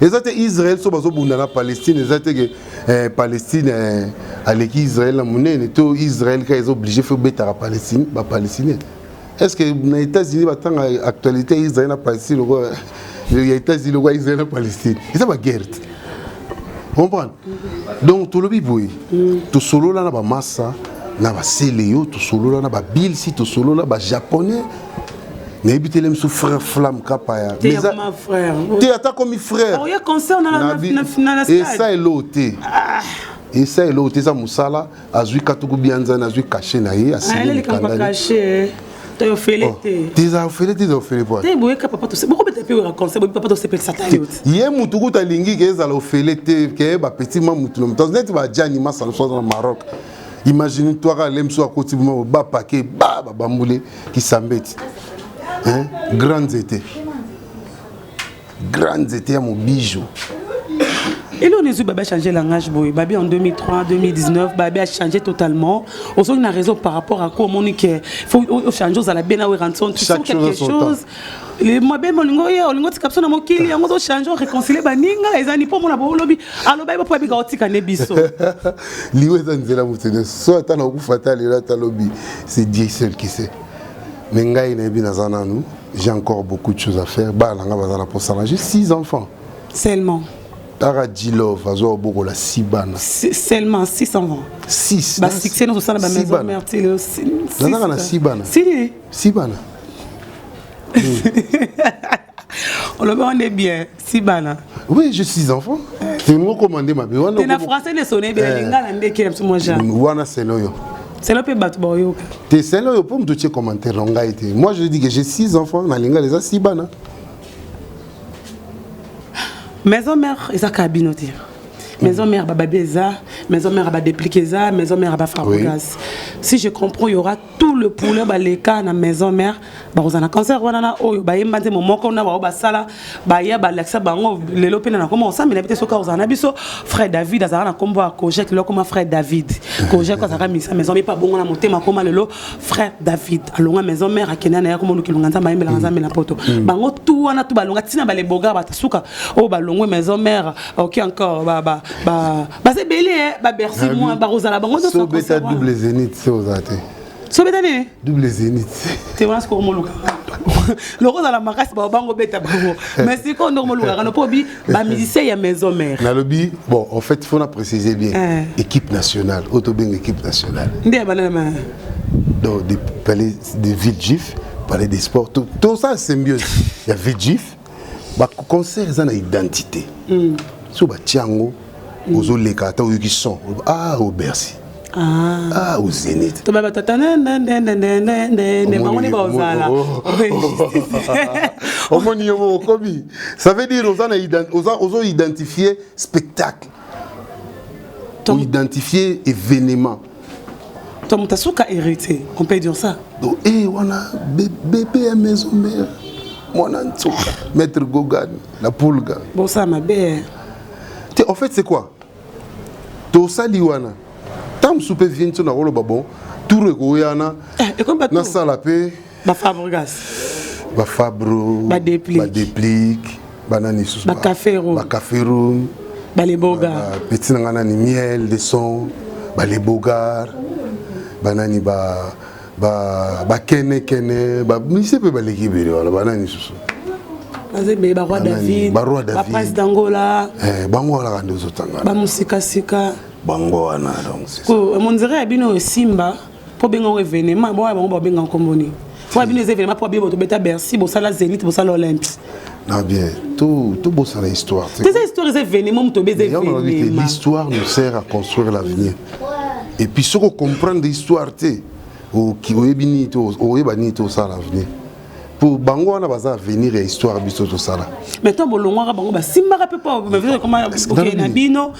Speaker 1: Et ça, Israël, so bazo bundana Palestine. Et ça, Palestine, avec Israël, la monnaie, tout Israël, quand ils sont obligés de faire bêta à Palestine, bah Palestiniens. Est-ce que les États-Unis, tant actualité Israël, la Palestine, les États-Unis, Israël, la Palestine. Et ça va guerre. Comprendre. Donc tout le biboui tout solo là na ba massa na ba seléo tout solo là na ba bill si tout solo là ba japonais na habité les frère flamme kapaya
Speaker 2: mais ma frère
Speaker 1: tu attaques comme frère
Speaker 2: il y a concert dans la
Speaker 1: et ça est l'auté et ça est l'auté ça musala azui katuku bianza na azui caché na ye
Speaker 2: asili elle est pas caché. Tu as fait l'été.
Speaker 1: Tu as fait l'été, tu as fait les poids.
Speaker 2: Tu as fait papa, tu beaucoup de pays raconter, papa tu sais pas ça taille.
Speaker 1: Hier mutuku ta lingi que ça a fait l'été, que ba petit maman mutu. Donc net va déjà animer ça dans le Maroc. Imagine toi quand l'aime soit côté ba paquet ba bamboulé qui s'embête. Hein? Grandes étés à mon bijou.
Speaker 2: Et là, on a changé le langage. Babi en 2003, 2019, Babi a changé totalement. On a une raison par rapport à quoi il faut changer à la bien à rançon. Tu sens quelque chose. Les mabé molingo ya olingo tikapso na mokili yango to changer réconcilier baninga ezani po mona bo lobi alo ba po bika otika ne biso.
Speaker 1: Liwe za nzela mutene so atana okufata lelo ta lobi c'est Dieu seul qui sait. Mais ngai na bi nazana nous, j'ai encore beaucoup de choses à faire. Ba langa bazana pour ça, j'ai 6 enfants.
Speaker 2: Seulement.
Speaker 1: Taradjilov, Azo Boko la Sibana.
Speaker 2: Seulement 6 enfants.
Speaker 1: 6.
Speaker 2: Bah 6 nous sommes dans la maison mère télé aussi.
Speaker 1: Dans la Sibana.
Speaker 2: Si.
Speaker 1: Sibana.
Speaker 2: On est bien, Sibana.
Speaker 1: Oui, j'ai 6 enfants. C'est moi commandé ma bien.
Speaker 2: Tu es français les sonner bien linga ndé qui aime moi déjà.
Speaker 1: Wana seloyo.
Speaker 2: C'est le peu battu boyo.
Speaker 1: T'es seloyo pour me toucher commentaire longa été. Moi je dis que j'ai 6 enfants na linga les Sibana.
Speaker 2: Maison mère, ils ont cabinoté. Maison mère, bababeza, maison mère, babadepliqueza, maison mère, bafabrogaz. Si je comprends, il y aura tout le poulet, les cas dans maison mère. Vous avez un cancer, vous avez un moment qu'on a un sala, baya, balexa, bango, les lopes, on a commencé, mais l'habité, on a biso, frère David, on a un combo à Kojek, le comme frère David. Kojek, on a mis sa maison, mais pas bon, on a monté, ma comme le frère David. Alors, la maison mère, à Kenya, on a comme nous, on a mis la poto. Bango, tout, on a tout, on a tina, les bogas, batasuka, oh, balongo, maison mère, ok, encore, c'est belé, merci moi, Barosala, bango,
Speaker 1: so bêta double zénith, c'est aux athées.
Speaker 2: So bêta né?
Speaker 1: Double zénith.
Speaker 2: Tu vois ce qu'on me loue. Le rose à la marque, bango bêta bango. Mais c'est qu'on nous loue. On a pas dit, bah musicien y a maison mère.
Speaker 1: Na lobby, bon, en fait, il faut la préciser bien. Équipe nationale, auto-bien équipe nationale. Donc des palais, des villes gifs, palais des sports, tout ça c'est symbiose. Il y a ville gif, bah concert ils ont une identité. So bah tiango. Aux Olekata où ils sont au Bercy au Zénith ça veut dire aux identifier spectacle ou identifier événement.
Speaker 2: Tom Tasuka hérité, on peut dire ça.
Speaker 1: Donc on a bébé à maison mère mon Tsuka maître Gogan la Poulga
Speaker 2: bon ça ma belle.
Speaker 1: En fait, c'est quoi? Tout ça, liwana. Tam soupe vient sur la rôle babon. Tout le goyana.
Speaker 2: Et comme
Speaker 1: na salapé.
Speaker 2: Ba fabregas.
Speaker 1: Ba fabro.
Speaker 2: Ba
Speaker 1: déplique. Ba nani sous.
Speaker 2: Ba caféro.
Speaker 1: Ba caféro.
Speaker 2: Ba les boga.
Speaker 1: Petit nana ni miel, des sons. Ba les bogar. Ba nani ba kene. Ba mi se pe ba l'équipe voilà. Ba nani sous.
Speaker 2: Roi David, Prince d'Angola,
Speaker 1: Bangola nous otanga.
Speaker 2: Bamusika sika.
Speaker 1: Bangola donc.
Speaker 2: On dirait abino Simba pour bien un événement, bon benga komoni. Pour bien les événements, pour bien votre bêta Bercy, pour ça la Zénith, pour ça l'Olympique.
Speaker 1: Non bien, tout beau ça l'histoire.
Speaker 2: Ces histoires c'est événements, mon tobé événements.
Speaker 1: L'histoire nous sert à construire l'avenir. Et puis ce qu'on comprend de l'histoire, tu au qui au ebinito, au ebanito ça l'avenir. Pour bango on a besoin venir et histoire biso tout ça là.
Speaker 2: Mais tant bolongo bango ba simba rapé pas, comment OK na bino.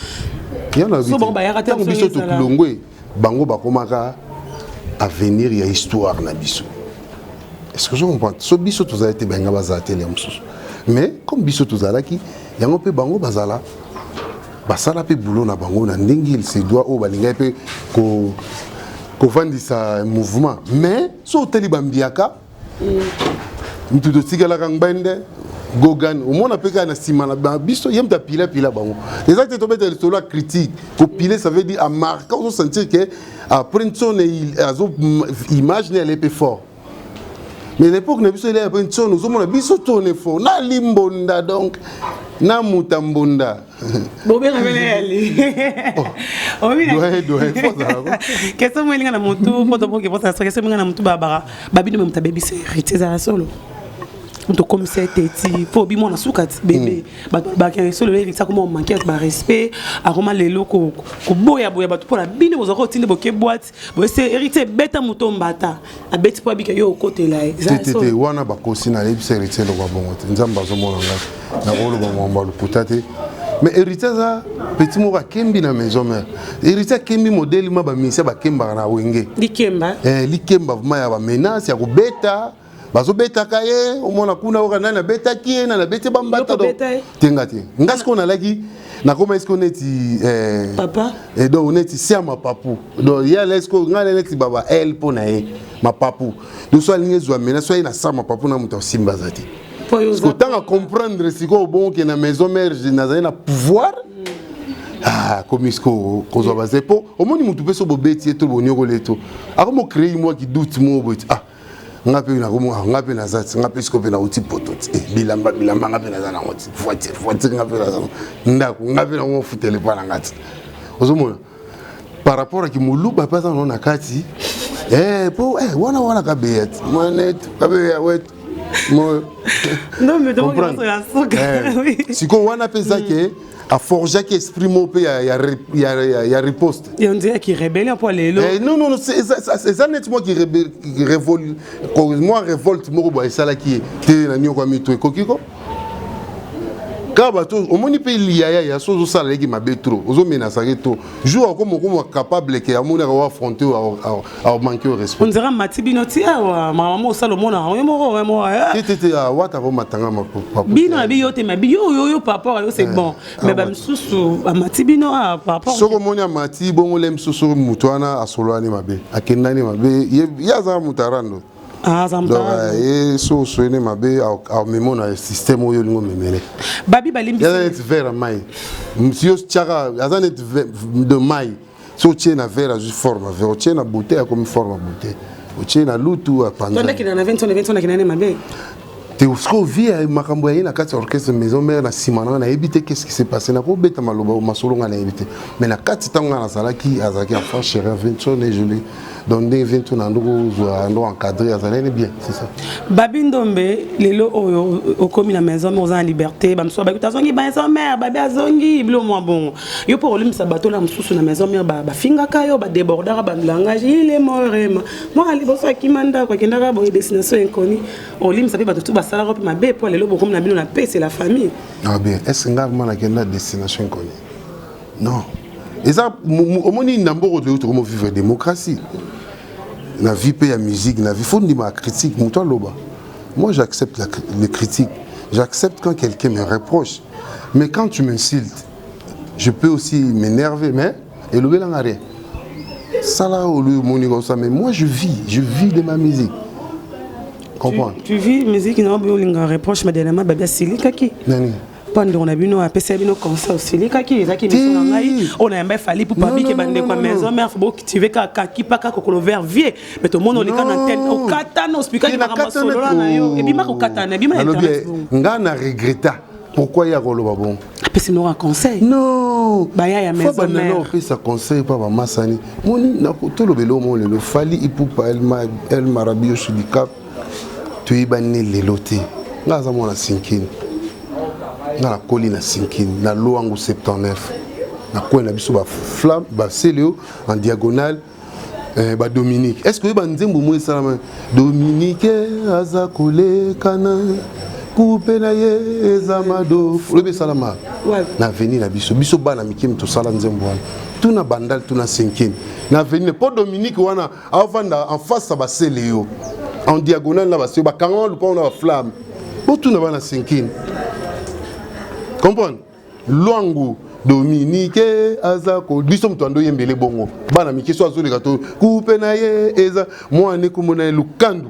Speaker 1: Il y en a vu. Tant biso tout longwe bango ba komaka à venir et histoire na biso. Est-ce que je comprends? Ce biso tous a été benga bazate les msusu. Mais comme biso tous a là qui yango pe bango bazala basala pe boulot na bango na ndingi il se doit au balinga pe ko vendre mouvement. Mais so telibambiaka mtuto tigala kangbende gogan au moins apeka na sima na biso yem ta pila bango. Les actes tombent dans le critique. Ko piler ça veut dire à marquer on sentir que après son image elle est peu fort. Mais l'époque n'a pas été une chose, nous avons biso tourné fort. Na limbonda donc, na mutambonda.
Speaker 2: Bon bien révélé. Oh oui. Qu'est-ce que moi linga na mutu, poto boke poto ça, qu'est-ce que linga na mutu babara. Babi no même ta baby c'est hérité za solo. Donc comme c'est teti, faut bi moi na soukati bébé. Ba kan solo hérité ça comment manquer ba respect, aroma lelo ko boya batu pour la bine vous aurez tinde boke boîte. Bo c'est hérité beta mutombata. A beti po bika yo côté là.
Speaker 1: Tete wana ba kosi na lebi c'est hérité lo ba bongo. Nzamba zo mona na rolo ba mwamba lo putate. Mais hérité ça petit mora kembi na maison mère. Hérité kembi modèle ma ba misa ba kemba na wenge.
Speaker 2: Likemba.
Speaker 1: Likemba vma ya ba menace ya ko beta. Bazo beta kaye omona kuna oka na beta kie na beta bambata do tengati ngas ko na laki na koma est-ce qu'on est papa et donc on est ici à ma papu donc il y a l'esco ngale neti baba elle pona e ma papu donc soit ligne zo mena soit na sa ma papu na muto simba zati parce que tant à comprendre si ko bon que na maison mère na na pouvoir comme isko kozo bazepo omoni mutu peso bobeti eto bonyoko leto akomo créer moi qui doute moi ngape na komo ngape na zati ngape sikope na uti pototi bilamba ngape na zana ngoti voiture ngape na zana ndako ngape na mo futele pa na ngati ozomona par rapport à kimulu ba pasa na kati wana ka beyat monet ka beya wet mo
Speaker 2: non mais donc la soka oui
Speaker 1: siko wana pesa ke a forger qui exprime au pays ya riposte.
Speaker 2: Et on dirait qu'il rébelle pour les lots.
Speaker 1: Non, c'est ça nettement qui révolte. Moi révolte moi boy ça là qui est na nyoko mito kokiko. Kabato au moni pays liya ya so ça là qui m'a betro. Ozo menasa to. Jour comme capable que amona va affronter à manquer au respect.
Speaker 2: On dirait Matibino tia wa maman Salomon na moi.
Speaker 1: Tete wata ko matanga ma papa.
Speaker 2: Bino biyo te ma biyo papa c'est bon. Mais ba msusu Matibino par rapport.
Speaker 1: So ko moni Mati bon le msusu mutwana asolani mabe. Akendani mabe ya za mutarando.
Speaker 2: Ah, ça me
Speaker 1: parle. Et so soine mabe au même na système oyo lingo memele.
Speaker 2: Babi balimbi.
Speaker 1: Ya net vers mai. Monsieur Tchara, ya net de mai. So tient na vers juste forme, vers tient na bouteille comme forme bouteille. O tient na lutu a panda.
Speaker 2: Tondaki na 20 na kinane mabe.
Speaker 1: Te usko via makambo ya na kati orchestre maison mère na simana na éviter qu'est-ce qui s'est passé na ko beta maloba masolonga na éviter. Mais na kati tanga na salaki azaki enfant chéri 20 et joli. Donc, des 20 ans, on doit encadrer, ça allait bien, c'est ça.
Speaker 2: Babi Ndombe, les lots au commis la maison, nous en liberté, bah, soit babi tazongi, bah, sa mère, babi azongi, blo moi bon. Yo pour lui, ça bateau là, sous la maison, mère, bah, finga kayo, bah, débordera, bah, langage, il est mort, moi, allez, bon, ça qui manda, quoi, qui n'a pas de destination inconnue. On lim, ça fait bateau, bah, ça la robe, ma bé, pour les lots, comme la bino, la paix, c'est la famille.
Speaker 1: Ah bien, est-ce que vraiment la destination inconnue? Non. Et ça, au moins, il n'a pas de comment vivre la démocratie. La vie paye la musique, la vie faut dire ma critique, moi j'accepte les critiques, j'accepte quand quelqu'un me reproche, mais quand tu m'insultes, je peux aussi m'énerver, mais et le en rien. Ça là mais moi je vis de ma musique. Comprends?
Speaker 2: Tu vis musique, non, mais reproche, mais dernièrement, babi asili kaki. Pendant on a vu nos APC, nos concerts aussi, les kaki, les kaki, on a un fallu pour pas que bande quoi maison, mais faut que tu veux kaki pas que vert vieux, mais tout le monde on est quand antenne, au katana, au speaker, il va solo là, et bien au katana, bien
Speaker 1: ngana regretta. Pourquoi il y a rolo babon?
Speaker 2: Après c'est nous un conseil.
Speaker 1: Non.
Speaker 2: Bah il y a maison mère.
Speaker 1: Non, fait ça conseil pas ba masani. Moni na tout le vélo mon le fali il pour pas elle marabio sur du cap. tu es banni l'éloté. Là, ça m'a cinquième. Dans la colline à cinquième, dans l'Ouangou 79. Dans quoi on a vu sur la flamme, Célio en diagonale. Dominique, est-ce que vous avez dit Dominique Azakole Kana Coupe Naye Zamado Lebe Salama na venir na biso biso bana mikim to sala nzembo wana tout na bandal tout na cinquième na venir pour Dominique wana avanda en face ba Célio en diagonale na ba se ba kango lu ko na flamme pour tout na bana cinquième comprendre Luangu Dominique Azako biso mtando yembele bongo bana mikeso azole gato coupe na ye eza moi ne komona lukandu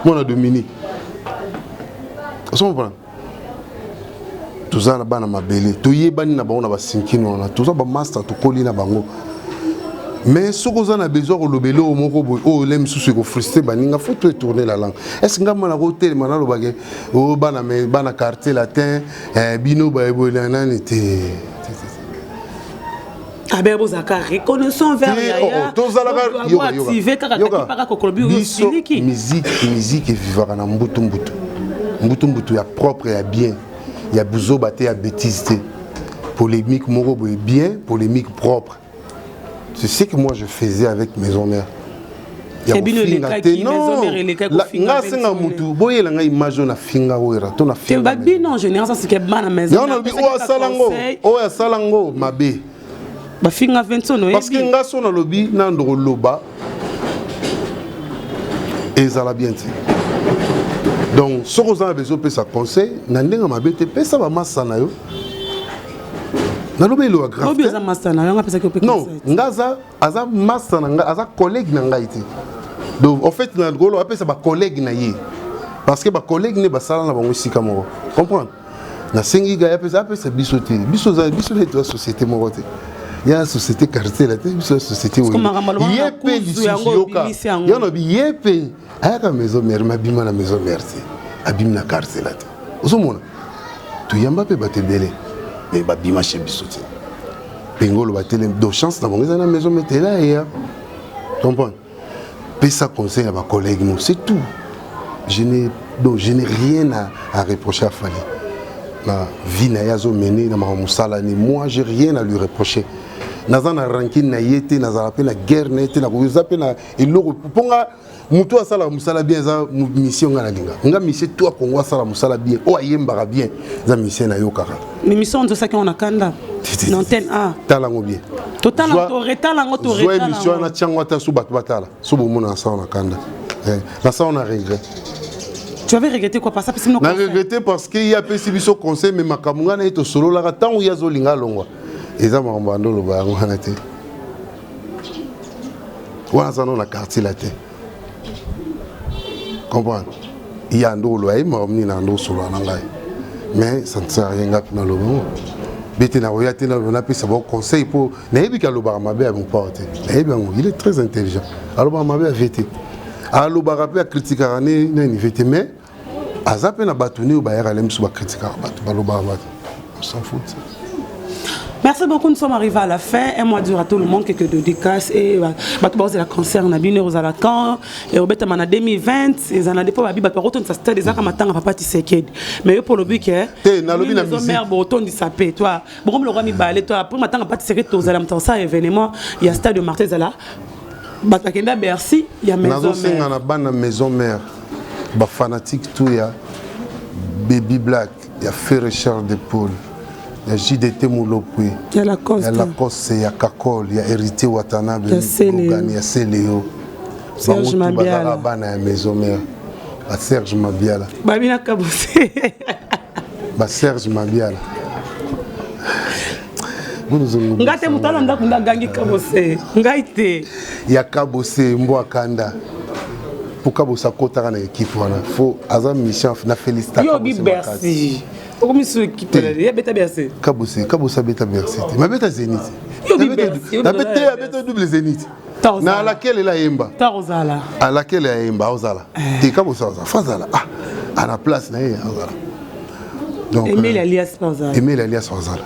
Speaker 1: mona Dominique osoma tuzana bana mabele toyebani na bango na basinkino na tuza ba master to koli na bango mais sokoza na besoin ko lobelo moko boy o lem susu ko frustré baninga faut tourner la langue est-ce ngama na hotel manalo bage o bana me bana quartier latin bino ba ebola nani te
Speaker 2: Abebo Zaka reconnaissant vers Yaya.
Speaker 1: Musique et vivra na mbutu mbutu. Mbutu mbutu ya propre et bien. Il y a besoin de la bêtise. Polémique moro bien, polémique propre. C'est ce que moi je faisais avec Maison Mère. Il y a des gens qui non, là c'est un mutu. Boye la image na finga wera, to na finga.
Speaker 2: C'est babi non général ça c'est que bana maison.
Speaker 1: Non, o salango, o ya salango mabe.
Speaker 2: Ba finga 20 no.
Speaker 1: Parce que ngaso na lobi na ndro loba. Ezala bien ti. Donc ce que vous avez besoin de ça conseil, na ndenga mabe te pesa ba masana yo. Na lobe lo grave.
Speaker 2: Lobe za masana yo ngapesa ko peka.
Speaker 1: Non, ngaza aza masana nga aza collègue na ngaiti. Donc en fait na ngolo appelle ça ba collègue na ye. Parce que ba collègue ne ba sala na bango sika moko. Comprendre? Na sengi ga appelle ça bisoté. Bisoza bisoté de la société moko te. Il y a une société quartier là, une société où il y a peu de yoka. Il y a un peu. À la maison mère, ma bima la maison mère, abîme la quartier là. Au moins, tu y a pas peut belé, mais ba bima chez bisoté. Pengolo ba télé de chance dans la maison mais t'es là et comprends. Paye ça conseil à ma collègue nous, c'est tout. Je n'ai rien à reprocher à Fali. Ma vie n'a pas mené dans ma moussalani. Moi, j'ai rien à lui reprocher. Nazana ranking na yete, nazana pe na guerre na yete, na kuza pe na iloko. Ponga mutu asala musala bien za mission ngana linga. Nga mission toi Congo asala musala bien. O ayemba bien za mission na yokara.
Speaker 2: Ni mission de ça qu'on a kanda. L'antenne A.
Speaker 1: Talango bien.
Speaker 2: Total lango to
Speaker 1: retala. Zo mission na tiangwa ta subat batala. Subo mona sa na kanda. Na ça on a regret.
Speaker 2: Tu avais regretté quoi parce que
Speaker 1: sinon on a regretté parce qu'il y a peu si conseil mais makamunga na eto solo la tant où ya zo linga longwa. Eza mambando lo ba ngana te. Wana ça dans la quartier là te. Comprendre? Il y a ndo lo ay mamni na ndo solo na ngai. Mais ça ne sert à rien ngap na lo bon. Bete na roya te na lo na pe ça bon conseil pour na yebi ka lo ba mabe a mon porte. Na yebi ngo il est très intelligent. Alors ba mabe a vete. Alors ba rappeler à critiquer ané na ni vete mais azape na batuni ou ba yara lem sou ba critiquer batu ba lo ba on s'en fout.
Speaker 2: Merci beaucoup, nous sommes arrivés à la fin. Un mois dur à tout le monde, quelques dédicaces. Et c'est la concert, on a bien aux Alacan. Et au Bétaman en 2020, ils en ont des fois, ils ont retourné sa stade, ils ont retourné papa Tisséked. Mais pour le but, ils ont mère, retourne du sapé. Toi, bon, le roi mi balé, toi, pour matin, papa Tisséked, aux Alam ça événement, il y a stade de Martezala. Batakenda Bercy, il y a maison mère.
Speaker 1: Il y a maison mère. Bah fanatique tout, il y a Baby Black, il y a Ferré Charles de Paul. Il y a JDT Moulopoué,
Speaker 2: il y a Lacoste,
Speaker 1: il y a Kakol, il y a Héritier Watanabe, il y a Céléo,
Speaker 2: Serge Mabiala,
Speaker 1: il y a Maison Mère, Serge Mabiala,
Speaker 2: Babina Kabosé,
Speaker 1: Serge Mabiala.
Speaker 2: Ngate mutalo ndakunda gangi Kabosé, ngaite.
Speaker 1: Il y a Kabosé, Mbouakanda. Pour Kabosa Kotara na équipe, il faut avoir une mission, na félicitations.
Speaker 2: Yo Bercy. Comment est-ce qu'il y a bêta Bercy?
Speaker 1: Kabosa bêta Bercy. Ma bêta Zénith. La bêta double Zénith. Na laquelle elle a yemba.
Speaker 2: Tarozala.
Speaker 1: À laquelle elle a yemba Ozala. Te Kabosa Fazala. Ah, à la place na Ozala. Donc
Speaker 2: Emile alias Ozala.
Speaker 1: Emile alias Ozala.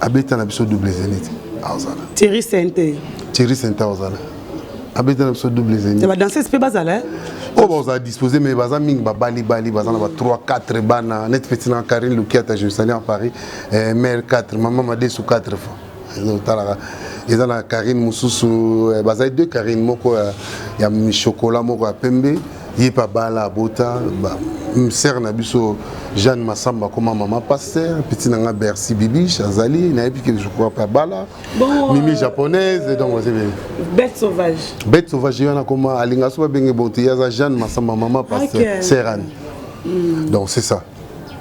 Speaker 1: A bêta na biso double Zénith. Ozala.
Speaker 2: Thierry Sainte
Speaker 1: Ozala. A bêta na biso double Zénith.
Speaker 2: Tu vas danser ce peu bazala.
Speaker 1: Oh, bah, on a disposé, mais bah, ming, bah, bali, bah, 3, 4 bana, net petit dans Karine Loukiata, je suis allé en Paris, mère 4, maman m'a dit sous 4 fois. Ils ont la Karine Moussoussou, bah, ça 2 Karine, moko, il y a mi chocolat, moko à Pembe, il y a pas bala, bota, bah, m'sère Nabiso, Jeanne Massamba, comme maman pasteur, petit dans Bercy Bibi, Chazali, n'a que je crois pas bala, Mimi japonaise, donc c'est bien.
Speaker 2: Bête sauvage.
Speaker 1: Bête sauvage, il y en a comme Alingaso, Bengue Bonté, il y a Jeanne Massamba, maman pasteur, Serran. Donc c'est ça.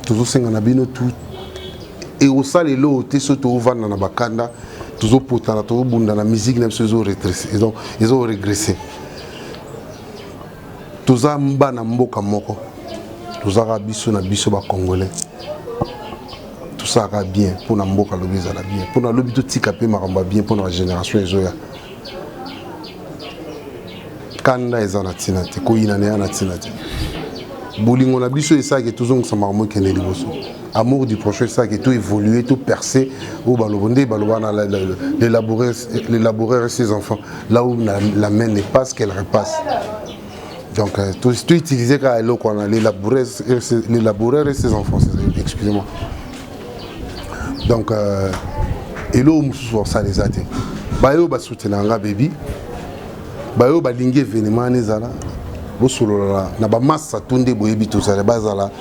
Speaker 1: Toujours 5 ans, tout. Et au sale et l'eau, tu es surtout au van dans la bakanda, toujours pourtant, toujours bon dans la musique, ils ont régressé. Ils ont régressé. Tout ça, mba na mboka moko. Tout ça, rabiso na biso ba congolais. Tout ça va bien pour na mboka lobi za la bien. Pour na lobi tout tikapé maramba bien pour la génération ezoya. Kanda ezana tinate, ko inane ana tinate. Bolingo na biso et ça qui est toujours ça marmo kene liboso. Amour du prochain, ça qui est tout évolué, tout percé, où balobondé, balobana l'élaborer ses enfants, là où la main n'est pas ce qu'elle repasse. Donc tout utilisé quand elle a l'élaborer et ses enfants, excusez-moi. Donc et là où nous ça les a été. Bayo ba soutenir baby, bayo ba linguer événement nezala, bo solola na ba massa tunde boyebi tout ça bazala.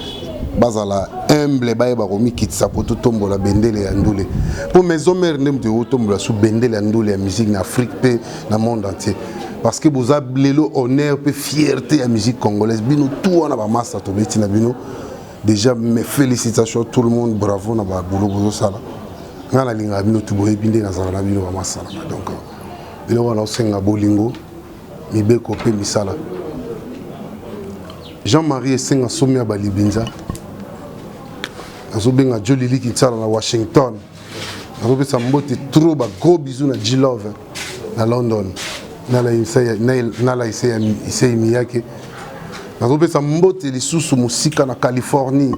Speaker 1: Bazala humble baye bakomi kitsa poto tombola bendele ya ndule pour maison mère ndem de tombola sous bendele ya ndule ya musique na Afrique pe na monde entier parce que vous avez lelo honneur pe fierté ya musique congolaise bino tout na ba massa to beti na bino déjà mes félicitations tout le monde bravo na ba boulot bozo sala ngana linga bino tout boye binde na zala na bino ba massa donc bino wana osenga bolingo mibeko pe misala Jean-Marie Senga Somia Balibinza Azobenga Jolili Kitsala na Washington. Azobe Sambote trop ba gros bisous na G-Love na London. Nala Isei Miyake. Azobe Sambote lisusu musika na Californie.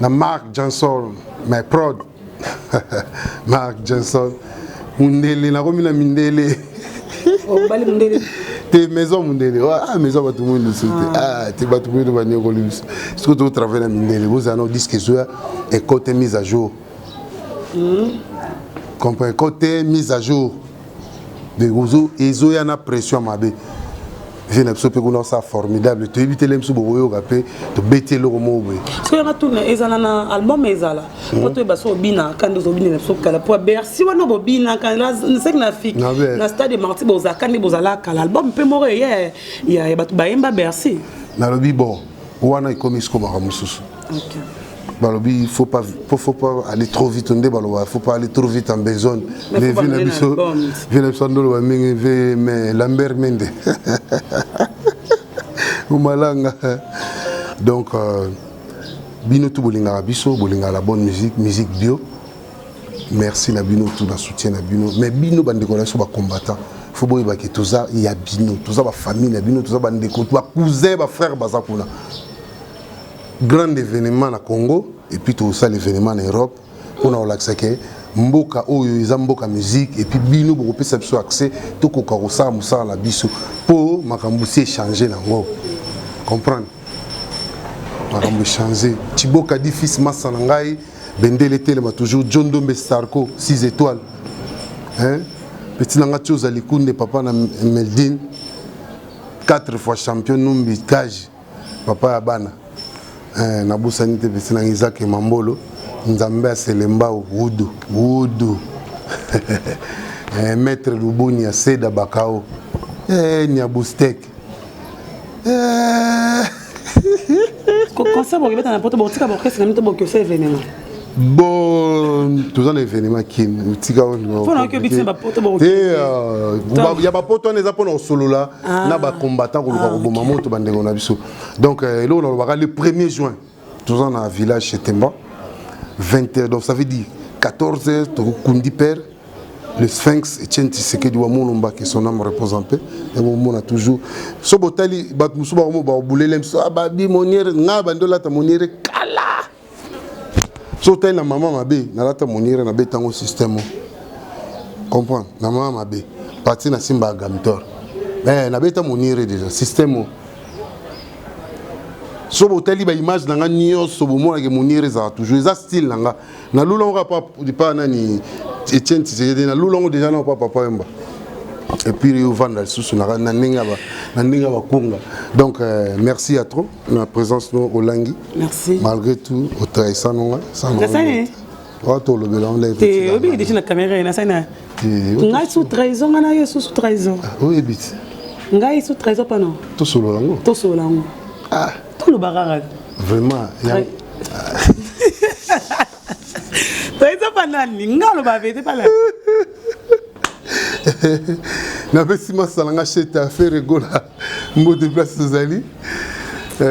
Speaker 1: Na Mark Johnson, my prod. Mark Johnson. Mundele na komi na Mindele.
Speaker 2: Oh, bali Mundele.
Speaker 1: Tes maisons Mundele, ah maison ba tout le monde sauter. Ah, tes ba tout le monde va venir coller. Ce que tu travailles dans Mundele, vous avez un disque sur et côté mise à jour. Comprenez côté mise à jour. De gozo ezo ya na pression mabe. Je n'ai pas que ça formidable. Tu évites les msou boyo gapé, tu bêter le romo.
Speaker 2: Ce que tu as ezala na album ezala. Quand tu baso bina quand tu bina so kala pour Bercy wana bobina quand la c'est na fik. Na stade Marti boza quand bozala kala album pe more ya batu baemba Bercy.
Speaker 1: Na lobi bon, wana ikomi sko ba mususu. OK. Balobi il faut pas aller trop vite on baloba, faut pas aller trop vite en besoin. Les villes biso viennent sandolo ba mingi mais Lambert Mende. Umalanga. Donc bino tout bolinga biso bolinga la bonne musique bio. Merci na bino tout na soutien na bino mais bino bandeko na so ba combattant. Faut boyeba que tout ça il y a bino, tout ça ba famille na bino, tout ça bandeko, ba cousin, ba frère bazakuna. Grand événement na Congo et puis tout ça l'événement en Europe pour nous l'accès mboka oyo izamboka musique et puis bino beaucoup plus accès tout ko karosa musa la biso pour makambusi changer nango comprendre makambu changer Tiboka di fils massa ngai bendele telema toujours John Dombe Starco 6 étoiles hein petit nanga tioza likunde papa na Meldin 4 fois champion numbi cage papa ya bana Nabusa nite pesi na Isaac Mambolo Nzambe Selemba Wudu Maître Lubuni ya Seda Bakao Nyabustek
Speaker 2: concert bon beta na poto botika borkese na mito bokyo événement
Speaker 1: bon tous les événements qui tika on
Speaker 2: faut que bitse ba poto bo
Speaker 1: il y a pas poto neza pona solo là na ba combattant ko ko boma moto bandengo na biso donc là on va le 1er juin tous en village chez Temba 20h donc ça veut dire 14h to Kundi Père le Sphinx Etienne Tshisekedi wa Mulumba que son âme repose en paix et on a toujours so botali bat musuba mo ba bulelem so ababi moniere nga bandola ta moniere kala so t'as la maman mabe na lata monire na betango système comprendre na maman mabe parti na simba gamitor mais na beta monire déjà système so botali ba image nanga nyonso bomona ke monire za toujours ça style nanga na lulonga pas nani Etienne Tshisekedi na lulongo déjà na papa Wemba et puis il vendre sous na ninga ba konga donc merci à trop la présence no Olangi
Speaker 2: merci
Speaker 1: malgré tout au trahissant nonga ça non to le belon les
Speaker 2: te obi déjà la caméra na sana ngai sous trahison na yo sous trahison
Speaker 1: oui bit
Speaker 2: ngai sous trahison pas non
Speaker 1: to solo lango
Speaker 2: ah tout le barrage
Speaker 1: vraiment
Speaker 2: trahison pas nani ngalo ba vete pas là
Speaker 1: na besi masalanga chete affaire rigola mbo de place zali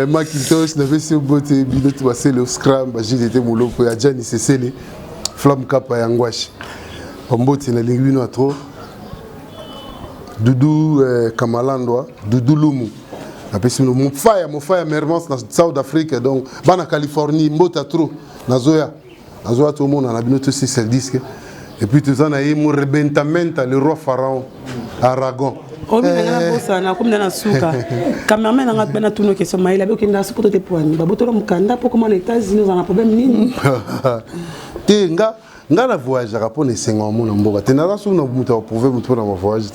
Speaker 1: Macintosh na besi bote biloto basele scrum ba jidete muloko ya Jani Sesele flamme kapa ya ngwashi mbote na lingwino atro Dudu Kamalandwa Dudu Lumu na besi mon fire mervance na South Africa donc bana Californie mbota trop nazoya tout le monde na binoto c'est le disque. Et puis tout ça, on a eu mon rebentamento, le roi pharaon, Aragon.
Speaker 2: Oh, mais on a comme dans la souka. Cameraman a bien tout nos questions, mais il a bien qu'il a supporté des points. Baboto la mukanda pour comment les États-Unis ont un problème ni.
Speaker 1: Tenga, ngala voyage à Japon et 5 mois en Boga. Tenara sous nos moutons pour pouvoir montrer dans voyage.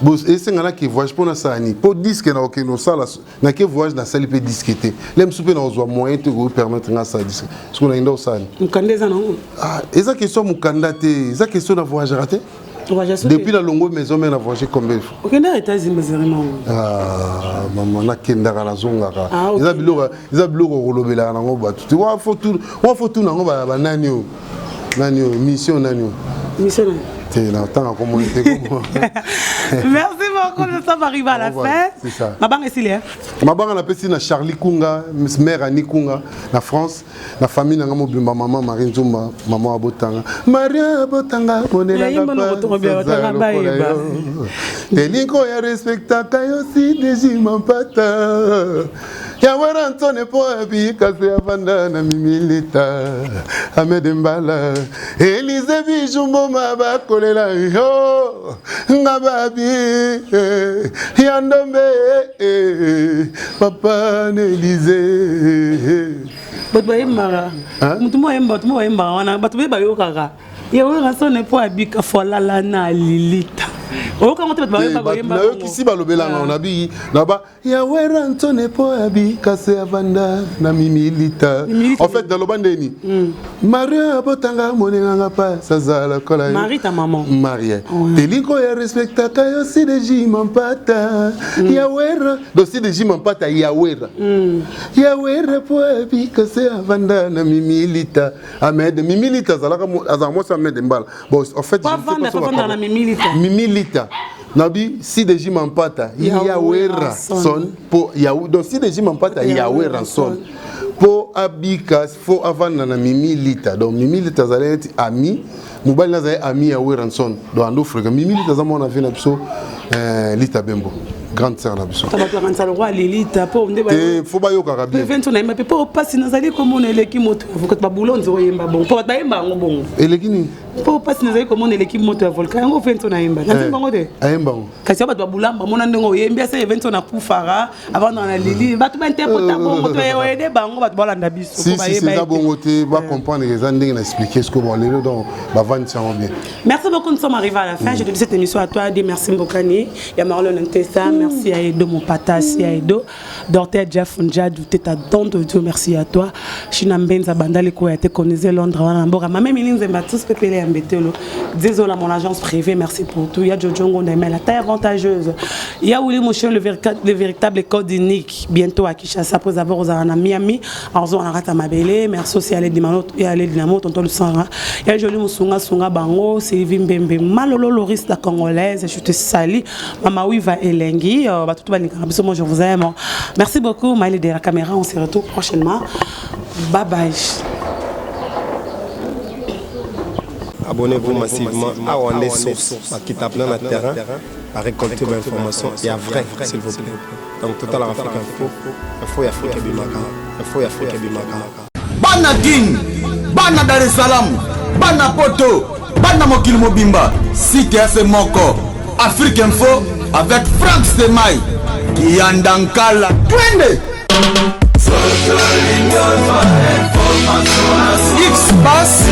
Speaker 1: Bos et c'est ngala qui voyage pour na sani. Pour disque na ok no sala na qui voyage na salle peut discuter. L'aime souper na ozo moyen te vous permettre na ça disque. Ce qu'on a indo sani. Mukanda za non. Ah, eza question mukanda te, eza question na voyage raté. Depuis la longue maison, on a voyagé combien de fois?
Speaker 2: Ok, on a États-Unis, vraiment.
Speaker 1: Ah, maman, on a Kenda à la zone. Ils ont bloqué au Rolobela. Tu vois, il faut tout nanio. Nanio, mission nanio.
Speaker 2: Mission.
Speaker 1: Merci
Speaker 2: beaucoup, nous sommes arrivés à la fin.
Speaker 1: C'est ça.
Speaker 2: Ma banque est ici.
Speaker 1: Ma banque est ici, Charlie Kunga, mère Annie Kunga, en France. La famille n'a pas ma maman, Marie Nzumba, maman Abotanga. Maria Abotanga, on est là. Telinko ya respecta kayo si deji mampata. Ya warantone po abi kasi avanda na mimilita. Amedembala. Elize bijumbo mabako lela yo ngababi yandombe papa Elize
Speaker 2: batbaye mara mutumo yemba wana batbaye bayo kaka yewe rasone po abika folala na lilita o ka ngote batbaye yemba
Speaker 1: na kisi balobela na bi na ba yawe rantone po abika se avanda na mimilita en fait dans le bandeni Maria Abotanga monenga pa sazala kola
Speaker 2: Marie ta maman
Speaker 1: Marie teliko ya respecta kayo si deji mampata yawera dosi deji mampata yawera yawera po abika se avanda na mimilita Ahmed mimilita zalaka azamo sa Ahmed mbala bon en fait
Speaker 2: pas vanda na
Speaker 1: mimilita Nabi si deji mampata yawera son po yawu donc si deji mampata yawera son po abika fo avana na mimilita donc mimilita zaleti ami mobali na zaleti ami yawera son donc ando frega mimilita zamona vena biso lita bembo grande sœur na biso
Speaker 2: tabato kanza le roi lilita po ndeba
Speaker 1: faut ba yoka rabi
Speaker 2: evento na yemba po pasi nazali komona eleki moto avocat babulo nzo yemba bon po bayemba ngo bon
Speaker 1: eleki ni
Speaker 2: po pasi nazali komona eleki moto ya volcan ngo evento na yemba na timba ngote
Speaker 1: ayemba ngo
Speaker 2: kasi bato babulamba mona ndongo yemba se evento na pufara avant na lili bato ba interpreta bon moto yede bango bato balanda biso
Speaker 1: ko bayemba si ça bon te ba comprendre les endings na expliquer ce que bon les donc ba vendre ça bien
Speaker 2: merci beaucoup nous sommes arrivés à la fin je dédie cette émission à toi merci Mbokani ya Marlon Ntessa merci à Edo mon patasi à Edo Dorté Jeff Njad teta don de Dieu merci à toi China Mbenza bandale ko ya te connaissez Londres wana mboka mama mininze matus pepele ya mbetelo désolé mon agence privée merci pour tout ya Jojo Ngonda mais la taille avantageuse ya Willy Motion le véritable code unique bientôt à Kinshasa après avoir aux à Miami en zone rata mabele merci aussi à les Dimano et à les Dynamo tonton le sang ya Joli Musunga Sunga Bango Sylvie Mbembe Malolo Loris la congolaise je te salue Mama Wiva Elengi tout moi je vous aime merci beaucoup Maëlle de la caméra on se retrouve prochainement bye bye.
Speaker 10: Abonnez-vous massivement à Wandé Source qui tape dans le terrain à récolter vos informations et à vrai s'il vous plaît. Donc tout à l'heure Afrique Info et Afrique Bimaka. Info et Afrique Bimaka.
Speaker 9: Bana King, Bana Dar es Salaam, Bana Poto, Bana Mokil Mobimba, CTF Moko, Afrique Info avec Franck Stemai, Kiandankala, Twende. X-Bass